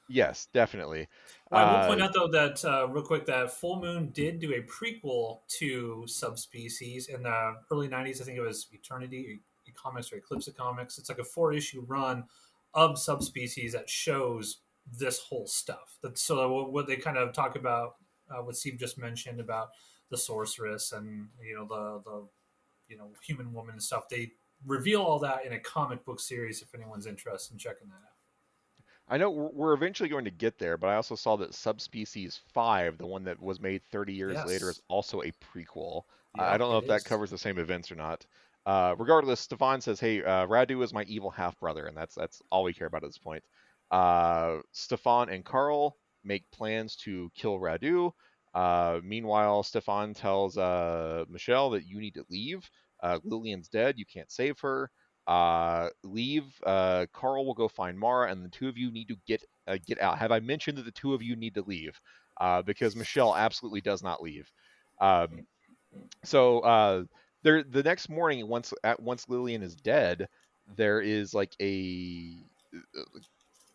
yes, definitely. Well, I will uh, point out though that real quick that Full Moon did do a prequel to Subspecies in the early '90s. I think it was Eternity Comics or Eclipse of Comics. It's like a 4-issue run of Subspecies that shows this whole stuff. So what they kind of talk about, what Steve just mentioned about the sorceress and the human woman and stuff. They reveal all that in a comic book series. If anyone's interested in checking that out. I know we're eventually going to get there, but I also saw that Subspecies 5, the one that was made 30 years later, is Yes. also a prequel. I Yep, don't know it if that is. covers the same events or not. Regardless, Stefan says, "Hey, Radu is my evil half brother," and that's all we care about at this point. Stefan and Carl make plans to kill Radu. Meanwhile, Stefan tells Michelle that you need to leave. Lillian's dead. You can't save her. Leave. Carl will go find Mara, and the two of you need to get out. Have I mentioned that the two of you need to leave? Because Michelle absolutely does not leave. Um, so there, the next morning, once Lillian is dead, there is like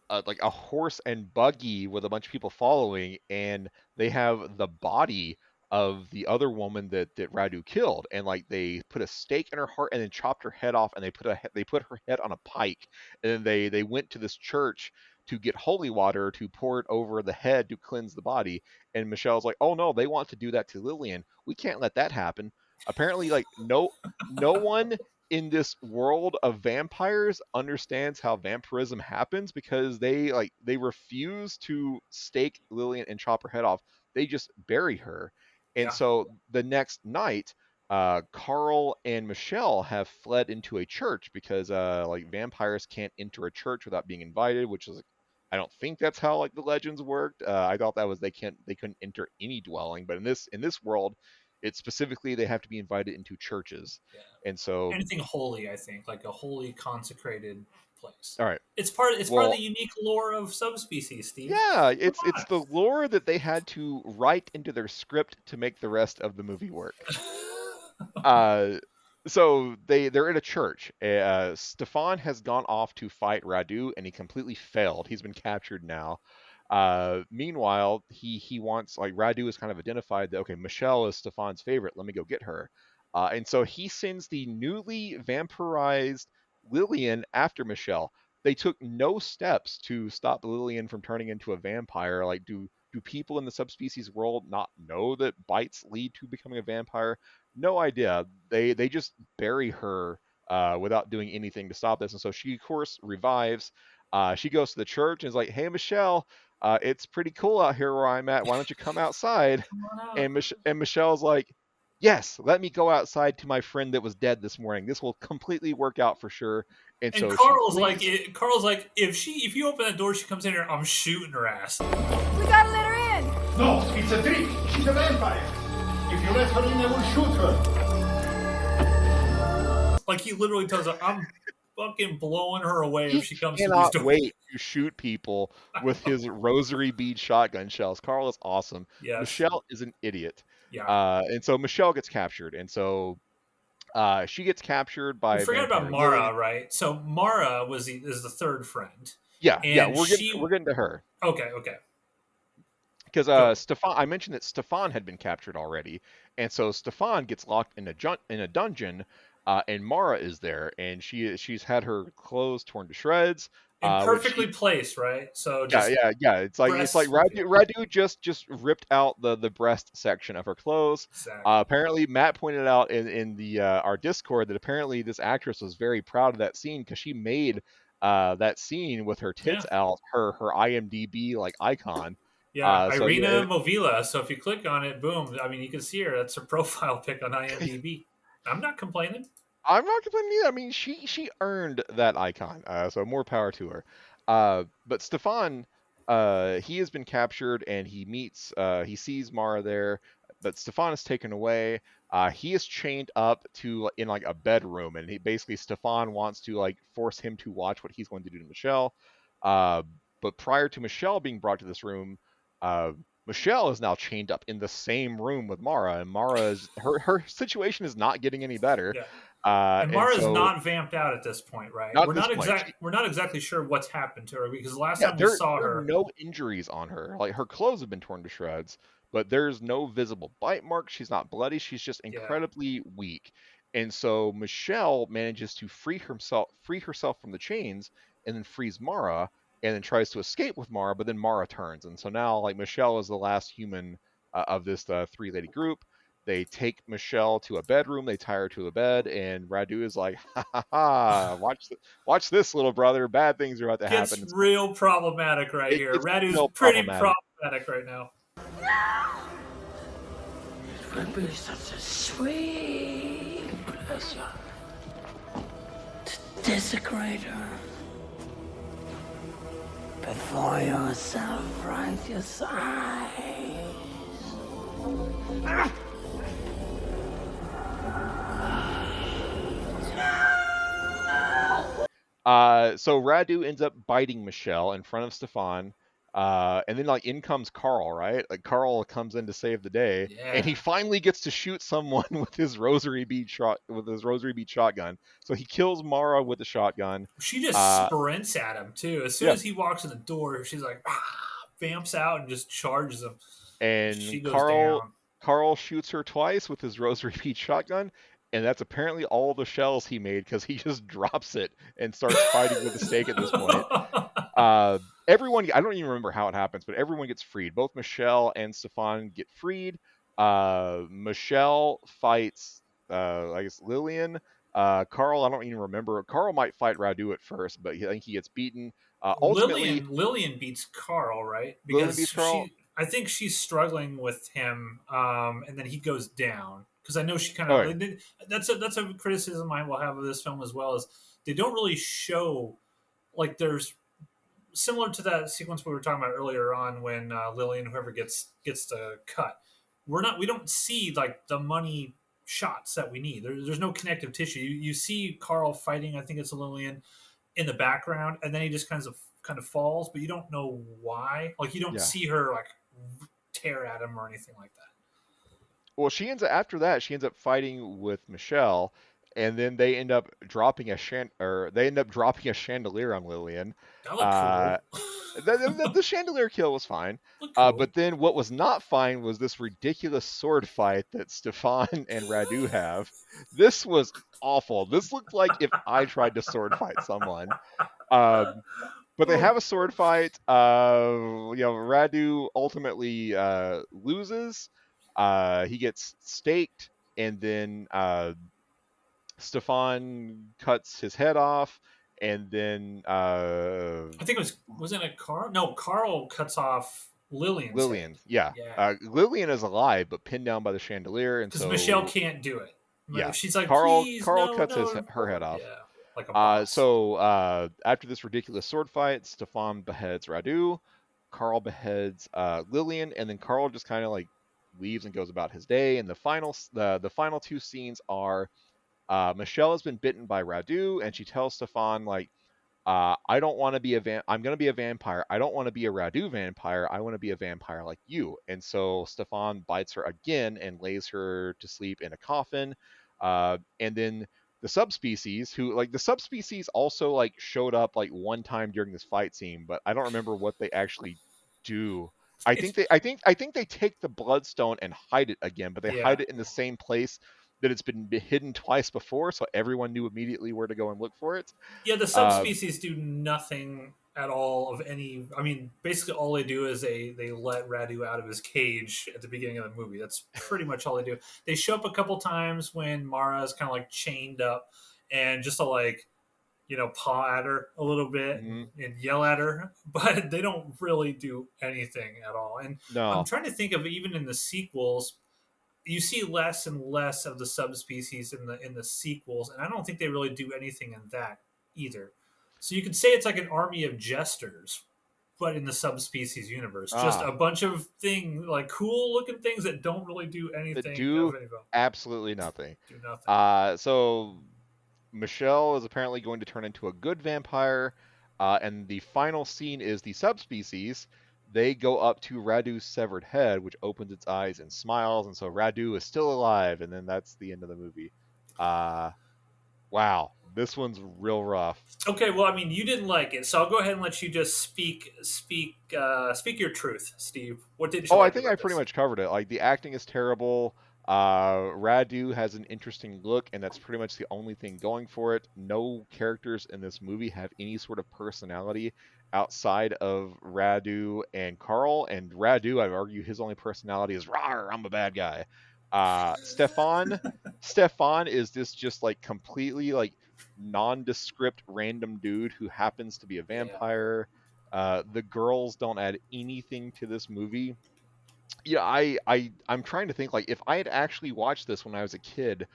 like a horse and buggy with a bunch of people following, and they have the body of the other woman that Radu killed, and like they put a stake in her heart and then chopped her head off, and they put her head on a pike, and then they went to this church to get holy water to pour it over the head to cleanse the body. And Michelle's like, "Oh no, they want to do that to Lillian. We can't let that happen." Apparently, like no one in this world of vampires understands how vampirism happens, because they refuse to stake Lillian and chop her head off. They just bury her. And Yeah. so the next night, Carl and Michelle have fled into a church because like vampires can't enter a church without being invited, which is, I don't think that's how like the legends worked. I thought that was they couldn't enter any dwelling, but in this world, it's specifically they have to be invited into churches. Yeah. And so, Anything holy, I think, like a holy consecrated place. all right, It's part of well, the unique lore of Subspecies, Steve. yeah, Come it's the lore that they had to write into their script to make the rest of the movie work. Uh, so they're in a church. Stefan has gone off to fight Radu, and he completely failed. He's been captured now. Meanwhile, he wants, like, Radu has kind of identified that, okay, Michelle is Stefan's favorite. Let me go get her. And so he sends the newly vampirized Lillian after Michelle. They took no steps to stop Lillian from turning into a vampire. Like, do people in the subspecies world not know that bites lead to becoming a vampire? No idea. They just bury her without doing anything to stop this. And so she, of course, revives. She goes to the church and is like, "Hey, Michelle, it's pretty cool out here where I'm at. Why don't you come outside?" on out. And Michelle's like, "Yes, let me go outside to my friend that was dead this morning. This will completely work out for sure." And And so she flees. Carl's like, if you open that door, she comes in here, I'm shooting her ass. We gotta let her in. No, it's a trick. She's a vampire. If you let her in, I will shoot her. Like he literally tells her, I'm fucking blowing her away He if she comes to these cannot doors. wait to shoot people with his rosary bead shotgun shells. Carl is awesome. Yes. Michelle is an idiot. Yeah. And so Michelle gets captured. And so she gets captured We by forgot about vampire Mara, Lillian. right? So Mara is the third friend. Yeah, And we're getting to her. Okay. Because Go. Stefan, I mentioned that Stefan had been captured already, and so Stefan gets locked in a dungeon, and Mara is there, and she's had her clothes torn to shreds, And which perfectly she, placed, right? So yeah, just yeah. It's like breasts revealed. Radu just ripped out the breast section of her clothes. Exactly. Apparently, Matt pointed out in the our Discord that apparently this actress was very proud of that scene because she made that scene with her Yeah. tits out her IMDb like icon. Yeah. So yeah, Irina Movila. So if you click on it, boom. I mean, you can see her. That's her profile pic on IMDb. I'm not complaining. I'm not complaining either. I mean, she earned that icon, so more power to her. But Stefan, he has been captured, and he sees Mara there, but Stefan is taken away. He is chained up to in like a bedroom, and Stefan wants to like force him to watch what he's going to do to Michelle. Uh, but prior to Michelle being brought to this room, uh, Michelle is now chained up in the same room with Mara, and Mara's her situation is not getting any better. Yeah. And And Mara's so not vamped out at this point, right? not at this point. We're not exactly sure what's happened to her because the last Yeah, time we there saw there are her, no injuries on her. Like her clothes have been torn to shreds, but there's no visible bite marks. She's not bloody. She's just yeah, incredibly weak. And so Michelle manages to free herself from the chains and then frees Mara and then tries to escape with Mara, but then Mara turns. And so now like Michelle is the last human of this three-lady group. They take Michelle to a bedroom, they tie her to a bed, and Radu is like, "Ha ha ha! Watch this, little brother. Bad things are about to gets happen." real problematic right It here. gets Radu's real pretty problematic. problematic right now. It will be such a sweet pleasure to desecrate her before your self-righteous eyes. So Radu ends up biting Michelle in front of Stefan. And then like in comes Carl, right? Like Carl comes in to save the day, and Yeah, he finally gets to shoot someone with his rosary bead shotgun. So he kills Mara with the shotgun. she just Uh, sprints at him too. As soon yeah, as he walks in the door, she's like, vamps out and just charges him. and She goes Carl down. Carl shoots her twice with his rosary peach shotgun, and that's apparently all the shells he made because he just drops it and starts fighting with the stake at this point. Everyone, I don't even remember how it happens, but everyone gets freed. Both Michelle and Stefan get freed. Michelle fights, I guess, Lillian. Carl, I don't even remember. Carl might fight Radu at first, but I think he gets beaten. Ultimately, Lillian beats Carl, right? Lillian Because beats Carl. I think she's struggling with him, and then he goes down. Because I know she kind Okay. of that's a criticism I will have of this film as well, is they don't really show, like, there's similar to that sequence we were talking about earlier on when Lillian, whoever gets the cut. We don't see like the money shots that we need. There's no connective tissue. You see Carl fighting, I think it's Lillian, in the background, and then he just kind of falls, but you don't know why. Like, you don't Yeah. see her like tear at him or anything like that. Well, after that she ends up fighting with Michelle, and then they end up dropping a chandelier on Lillian. That looked Uh, cool. the chandelier kill was fine. Looked cool. But then what was not fine was this ridiculous sword fight that Stefan and Radu have. This was awful. This looked like if I tried to sword fight someone. Um, but they have a sword fight. Radu ultimately loses. He gets staked, and then Stefan cuts his head off, and then I think it wasn't it Carl? No, Carl cuts off Lillian's head. Lillian, yeah. Yeah. Lillian is alive, but pinned down by the chandelier, and Because Michelle so can't do it. yeah, She's like, Carl please, Carl no, cuts no. her head off. Yeah, like a boss. After this ridiculous sword fight, Stefan beheads Radu, Carl beheads Lillian, and then Carl just kind of like leaves and goes about his day. And the final two scenes are Michelle has been bitten by Radu, and she tells Stefan like, I don't want to be I'm going to be a vampire. I don't want to be a Radu vampire. I want to be a vampire like you. And so Stefan bites her again and lays her to sleep in a coffin. And then the subspecies, the subspecies also like showed up like one time during this fight scene, but I don't remember what they actually do. I think they take the bloodstone and hide it again, but they Yeah. hide it in the same place that it's been hidden twice before, so everyone knew immediately where to go and look for it. Yeah, the Uh, subspecies do nothing at all of any. I mean, basically, all they do is they let Radu out of his cage at the beginning of the movie. That's pretty much all they do. They show up a couple times when Mara is kind of like chained up, and just to like, paw at her a little bit mhm, and yell at her, but they don't really do anything at all. And I'm no, trying to think of, even in the sequels, you see less and less of the subspecies in the sequels, and I don't think they really do anything in that either. So you could say it's like an army of jesters, but in the subspecies universe, just a ah, bunch of things, like cool looking things that don't really do that anything do of any value. absolutely nothing. Do nothing. So Michelle is apparently going to turn into a good vampire, and the final scene is the subspecies. They go up to Radu's severed head, which opens its eyes and smiles, and so Radu is still alive, and then that's the end of the movie. Uh, wow, this one's real rough. Okay, well, I mean, you didn't like it, so I'll go ahead and let you just speak your truth, Steve. What did you Oh, I like think I about pretty this? much covered it. Like the acting is terrible. Radu has an interesting look, and that's pretty much the only thing going for it. No characters in this movie have any sort of personality outside of Radu and Carl. And Radu, I'd argue, his only personality is "Rawr, I'm a bad guy." Stefan is this just like completely like nondescript random dude who happens to be a Yeah. vampire. The girls don't add anything to this movie. Yeah, I'm trying to think like if I had actually watched this when I was a kid,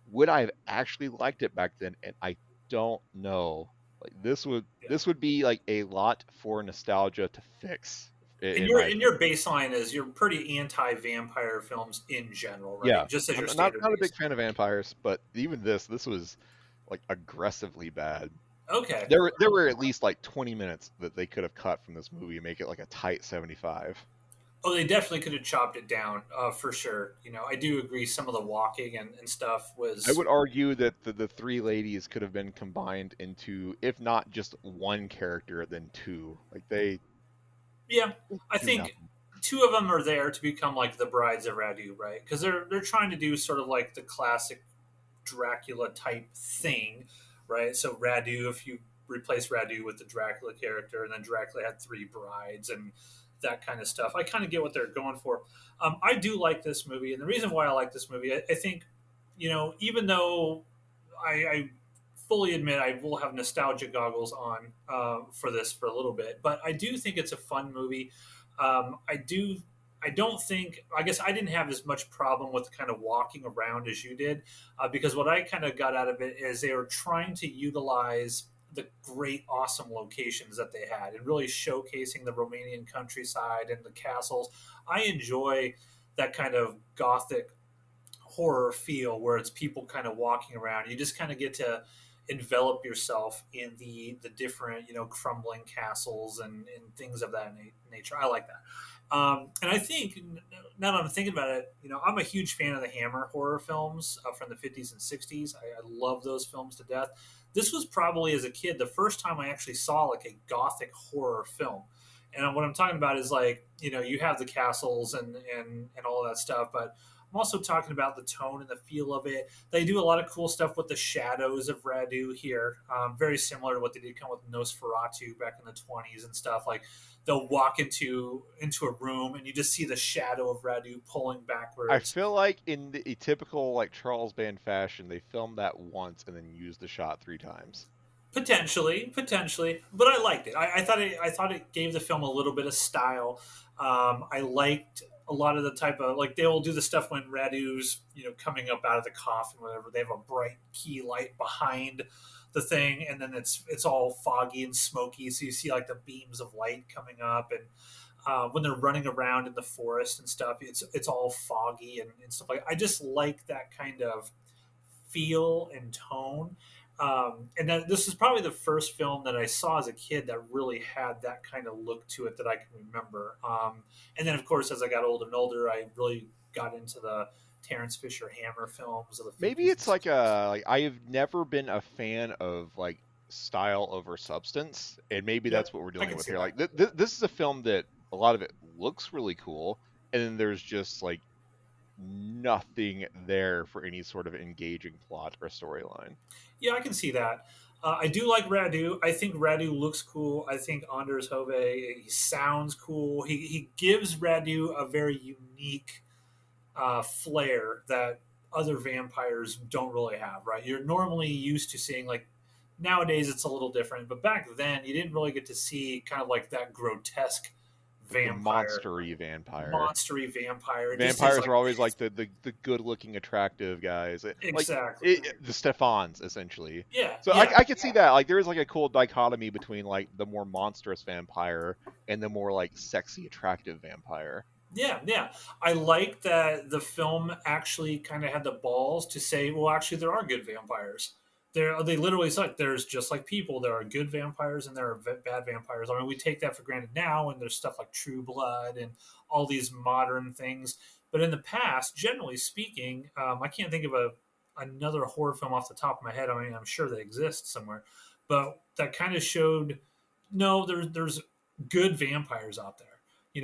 would I have actually liked it back then? And I don't know. Like Yeah. this would be like a lot for nostalgia to fix, And in my your opinion. baseline is you're pretty anti vampire films in general, right? Yeah, Just as I'm your not standard a big base. fan of vampires, but even this was like aggressively bad. Okay. There were at least like 20 minutes that they could have cut from this movie and make it like a tight 75. Oh, they definitely could have chopped it down, for sure. I do agree. Some of the walking and stuff I was, would argue that the three ladies could have been combined into, if not just one character, then two. Like they yeah. I do think nothing. two of them are there to become like the brides of Radu, right? Because they're trying to do sort of like the classic Dracula type thing, right? So Radu, if you replace Radu with the Dracula character, and then Dracula had three brides and that kind of stuff. I kind of get what they're going for. I do like this movie, and the reason why I like this movie, I think, even though I fully admit I will have nostalgia goggles on for this for a little bit, but I do think it's a fun movie. I do. I don't think. I guess I didn't have as much problem with kind of walking around as you did, because what I kind of got out of it is they were trying to utilize the great, awesome locations that they had and really showcasing the Romanian countryside and the castles. I enjoy that kind of gothic horror feel where it's people kind of walking around. You just kind of get to envelop yourself in the different crumbling castles and things of that nature. I like that, and I think now that I'm thinking about it, I'm a huge fan of the Hammer horror films from the 50s and 60s. I love those films to death. This was probably as a kid the first time I actually saw like a gothic horror film. And what I'm talking about is like you have the castles and all that stuff, but I'm also talking about the tone and the feel of it. They do a lot of cool stuff with the shadows of Radu here, very similar to what they did come with Nosferatu back in the 20s and stuff. Like they'll walk into a room and you just see the shadow of Radu pulling backwards. I feel like in the typical like Charles Band fashion, they filmed that once and then used the shot 3 times. Potentially, but I liked it. I thought it gave the film a little bit of style. I liked a lot of the type of like they will do the stuff when Radu's coming up out of the coffin, whatever. They have a bright key light behind the thing, and then it's all foggy and smoky, so you see like the beams of light coming up, and when they're running around in the forest and stuff, it's all foggy and stuff like. I just like that kind of feel and tone. And this is probably the first film that I saw as a kid that really had that kind of look to it that I can remember. And then, of course, as I got older and older, I really got into the Terrence Fisher Hammer films of the 50s. Maybe it's like I have never been a fan of like style over substance, and maybe that's what we're dealing with here. Like this is a film that a lot of it looks really cool, and then there's just like nothing there for any sort of engaging plot or storyline. Yeah, I can see that. I do like Radu. I think Radu looks cool. I think Anders Hove, he sounds cool. He gives Radu a very unique flair that other vampires don't really have, right? You're normally used to seeing, like, nowadays it's a little different, but back then you didn't really get to see kind of like that grotesque vampire. Monstery vampire. Vampires are always like the good looking, attractive guys. Exactly. Like, the Stephans, essentially. Yeah. So yeah, I could see that. Like there is like a cool dichotomy between like the more monstrous vampire and the more like sexy, attractive vampire. Yeah. I like that the film actually kind of had the balls to say, well, actually, there are good vampires. They literally said there's just like people. There are good vampires and there are bad vampires. I mean, we take that for granted now, and there's stuff like True Blood and all these modern things. But in the past, generally speaking, I can't think of another horror film off the top of my head. I mean, I'm sure they exist somewhere, but that kind of showed no, there's good vampires out there.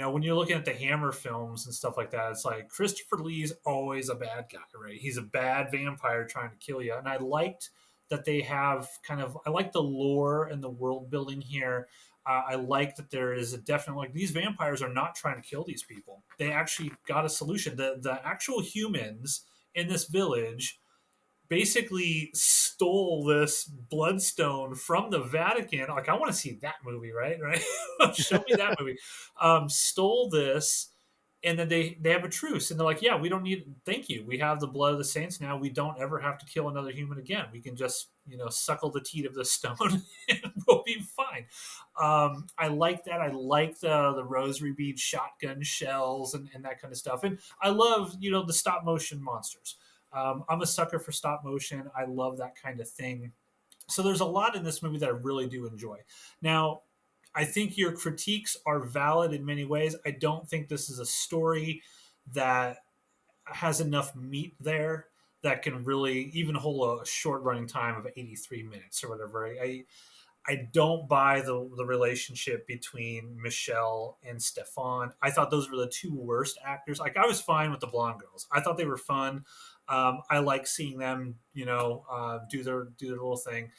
When you're looking at the Hammer films and stuff like that, it's like Christopher Lee's always a bad guy, right? He's a bad vampire trying to kill you. And I liked that they have I like the lore and the world building here. I like that there is a definite, like, these vampires are not trying to kill these people. They actually got a solution. The actual humans in this village basically stole this bloodstone from the Vatican. Like, I want to see that movie, right? Show me that movie. Stole this, and then they have a truce, and they're like, yeah, we don't need, thank you. We have the blood of the saints now. We don't ever have to kill another human again. We can just, suckle the teat of the stone and we'll be fine. I like that. I like the rosary bead shotgun shells and that kind of stuff. And I love, the stop motion monsters. I'm a sucker for stop motion. I love that kind of thing. So there's a lot in this movie that I really do enjoy. Now, I think your critiques are valid in many ways. I don't think this is a story that has enough meat there that can really even hold a short running time of 83 minutes or whatever. I don't buy the relationship between Michelle and Stefan. I thought those were the two worst actors. Like I was fine with the blonde girls. I thought they were fun. I like seeing them, do their little thing.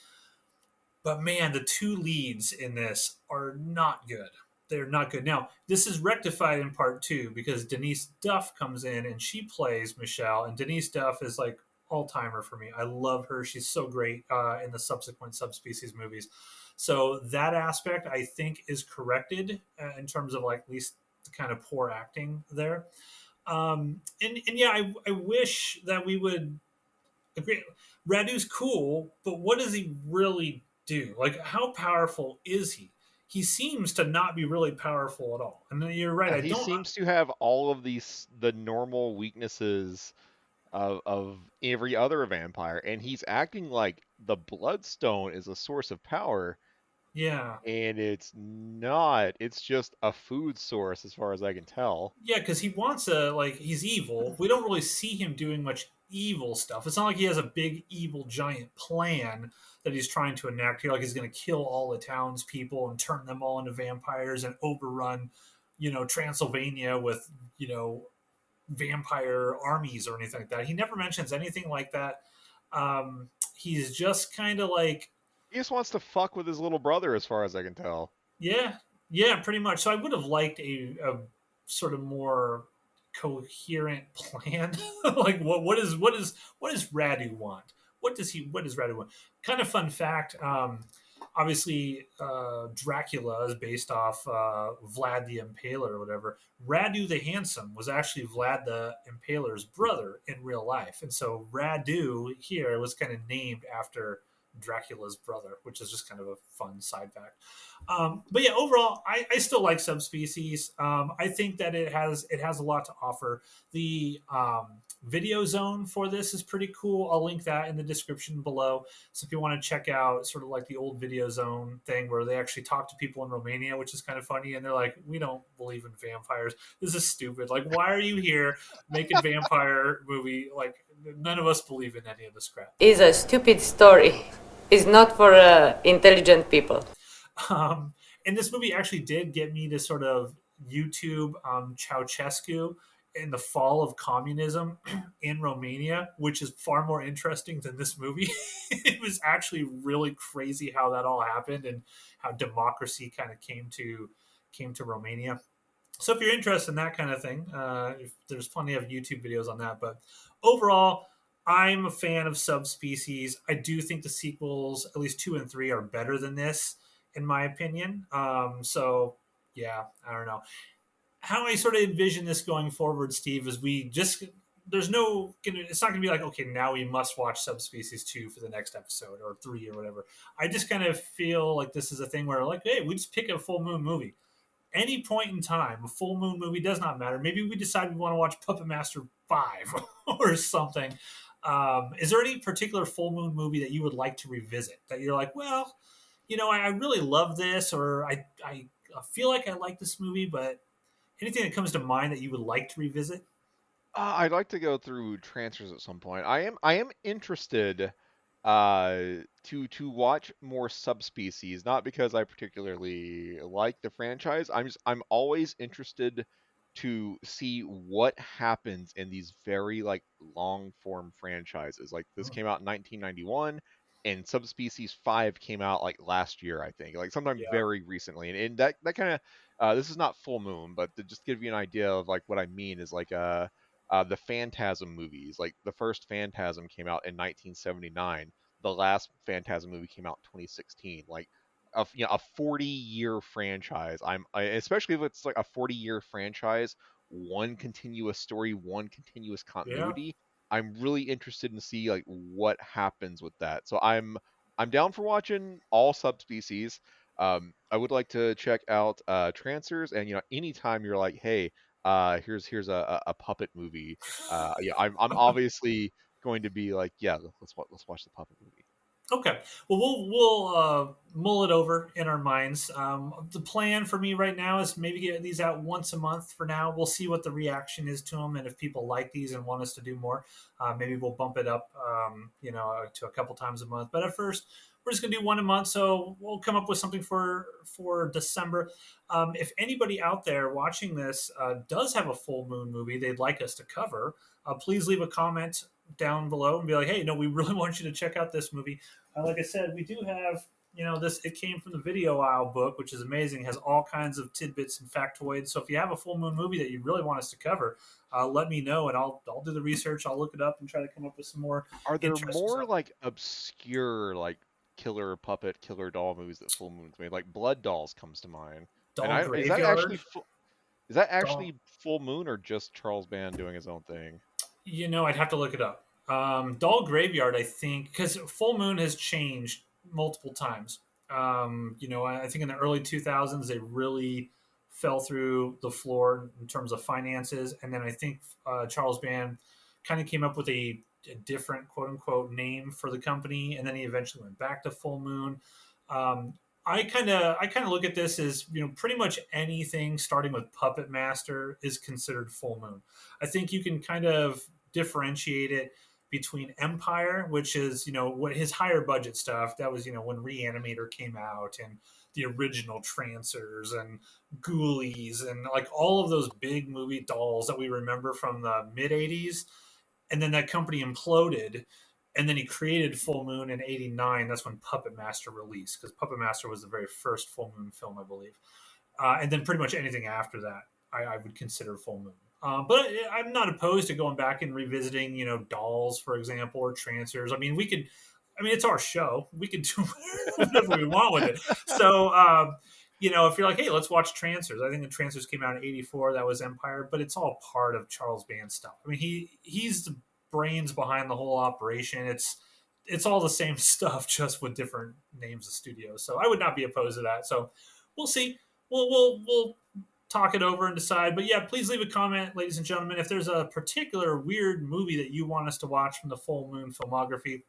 But man, the two leads in this are not good. They're not good. Now, this is rectified in part two because Denise Duff comes in and she plays Michelle. And Denise Duff is like all timer for me. I love her. She's so great in the subsequent subspecies movies. So that aspect I think is corrected in terms of like at least the kind of poor acting there. And yeah, I wish that we would agree. Radu's cool, but what does he really do? Like, how powerful is he? He seems to not be really powerful at all. And you're right. Yeah, I he don't. seems to have all of the normal weaknesses of every other vampire, and he's acting like the Bloodstone is a source of power, Yeah, and it's not. It's just a food source, as far as I can tell. yeah, because he wants to like he's evil. We don't really see him doing much evil stuff. It's not like he has a big evil giant plan that he's trying to enact here. Like he's going to kill all the townspeople and turn them all into vampires and overrun, Transylvania with vampire armies or anything like that. He never mentions anything like that. He's just kind of like, He just wants to fuck with his little brother, as far as I can tell. yeah, yeah, pretty much. So I would have liked a sort of more coherent plan. Like what does Radu want? What does Radu want? Kind of fun fact. Obviously, Dracula is based off Vlad the Impaler or whatever. Radu the Handsome was actually Vlad the Impaler's brother in real life, and so Radu here was kind of named after Dracula's brother, which is just kind of a fun side fact. But yeah, overall, I still like Subspecies. I think that it has a lot to offer. The video zone for this is pretty cool. I'll link that in the description below. So if you want to check out sort of like the old video zone thing where they actually talk to people in Romania, which is kind of funny, and they're like, "We don't believe in vampires. This is stupid. Like, why are you here making vampire movie? Like, none of us believe in any of this crap." Is a stupid story. It's not for intelligent people. Um, and this movie actually did get me to sort of YouTube Ceausescu in the fall of communism in Romania, which is far more interesting than this movie. It was actually really crazy how that all happened and how democracy kind of came to Romania. So if you're interested in that kind of thing, there's plenty of YouTube videos on that. But overall, I'm a fan of Subspecies. I do think the sequels, at least 2 and 3, are better than this, in my opinion. So yeah, I don't know how I sort of envision this going forward, Steve. Is we just there's no it's not gonna be like, okay, now we must watch Subspecies 2 for the next episode or 3 or whatever. I just kind of feel like this is a thing where like, hey, we just pick a full moon movie any point in time. A full moon movie does not matter. Maybe we decide we want to watch Puppet Master 5 or something. Is there any particular full moon movie that you would like to revisit that you're like, well, I really love this, or I feel like I like this movie, but anything that comes to mind that you would like to revisit? I'd like to go through transfers at some point. I am interested to watch more subspecies, not because I particularly like the franchise. I'm always interested to see what happens in these very like long form franchises. Like this came out in 1991 and Subspecies 5 came out like last year, I think. Like sometime Yeah, very recently. And that kind of this is not Full Moon, but to just give you an idea of like what I mean is like the Phantasm movies. Like the first Phantasm came out in 1979. The last Phantasm movie came out in 2016. Like a 40-year franchise. Especially if it's like a 40-year franchise, one continuous story, one continuous yeah. continuity. I'm really interested in see like what happens with that. So I'm down for watching all subspecies. I would like to check out Trancers, and anytime you're like, hey, here's a puppet movie. Yeah, I'm obviously going to be like, yeah, let's watch the puppet movie. Okay. Well, we'll mull it over in our minds. The plan for me right now is maybe get these out once a month for now. We'll see what the reaction is to them, and if people like these and want us to do more, maybe we'll bump it up, to a couple times a month. But at first, we're just gonna do one a month. So we'll come up with something for December. If anybody out there watching this does have a full moon movie they'd like us to cover, please leave a comment down below and be like, hey, no, we really want you to check out this movie. Like I said, we do have, this It Came from the Video Aisle book, which is amazing, has all kinds of tidbits and factoids. So if you have a full moon movie that you really want us to cover, let me know, and I'll do the research. I'll look it up and try to come up with some more. Are there interesting more stuff. like obscure like killer puppet, killer doll movies that Full Moon's made? Like Blood Dolls comes to mind. And Doll is that actually Graveyard. is that Doll. actually Full Moon or just Charles Band doing his own thing? I'd have to look it up. Doll Graveyard, I think, because Full Moon has changed multiple times. I think in the early 2000s they really fell through the floor in terms of finances, and then I think Charles Band kind of came up with a different quote unquote name for the company, and then he eventually went back to Full Moon. Um, I kind of look at this as pretty much anything starting with Puppet Master is considered Full Moon. I think you can kind of differentiate it between Empire, which is what his higher budget stuff. That was when Reanimator came out and the original Trancers and Ghoulies and like all of those big movie dolls that we remember from the mid '80s. And then that company imploded, and then he created Full Moon in '89. That's when Puppet Master released, because Puppet Master was the very first Full Moon film, I believe. And then pretty much anything after that, I would consider Full Moon. But I'm not opposed to going back and revisiting, Dolls, for example, or Trancers. I mean, it's our show. We can do whatever we want with it. So, if you're like, hey, let's watch Trancers. I think the Trancers came out in '84. That was Empire, but it's all part of Charles Band's stuff. I mean, he's the brains behind the whole operation. It's all the same stuff, just with different names of studios. So I would not be opposed to that. So we'll see. We'll talk it over and decide. But yeah, please leave a comment, ladies and gentlemen, if there's a particular weird movie that you want us to watch from the Full Moon filmography.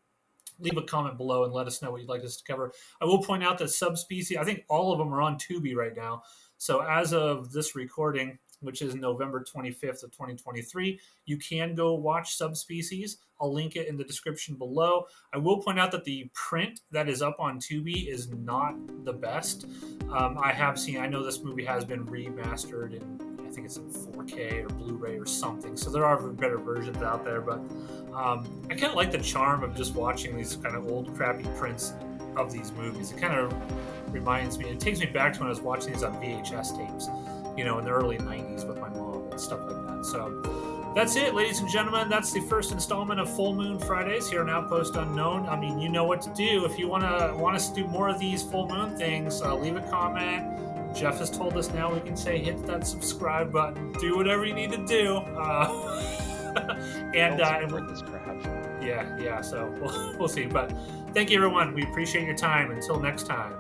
Leave a comment below and let us know what you'd like us to cover. I will point out that Subspecies, I think all of them are on Tubi right now. So as of this recording, which is November 25th of 2023, you can go watch Subspecies. I'll link it in the description below. I will point out that the print that is up on Tubi is not the best. I know this movie has been remastered and I think it's in 4K or Blu-ray or something. So there are better versions out there, but I kind of like the charm of just watching these kind of old crappy prints of these movies. It kind of reminds me, it takes me back to when I was watching these on VHS tapes, in the early 90s with my mom and stuff like that. So that's it, ladies and gentlemen. That's the first installment of Full Moon Fridays here on Outpost Unknown. I mean, you know what to do. If you want us to do more of these Full Moon things, leave a comment. Jeff has told us now we can say hit that subscribe button. Do whatever you need to do. And this crap. Yeah. So we'll see. But thank you, everyone. We appreciate your time. Until next time.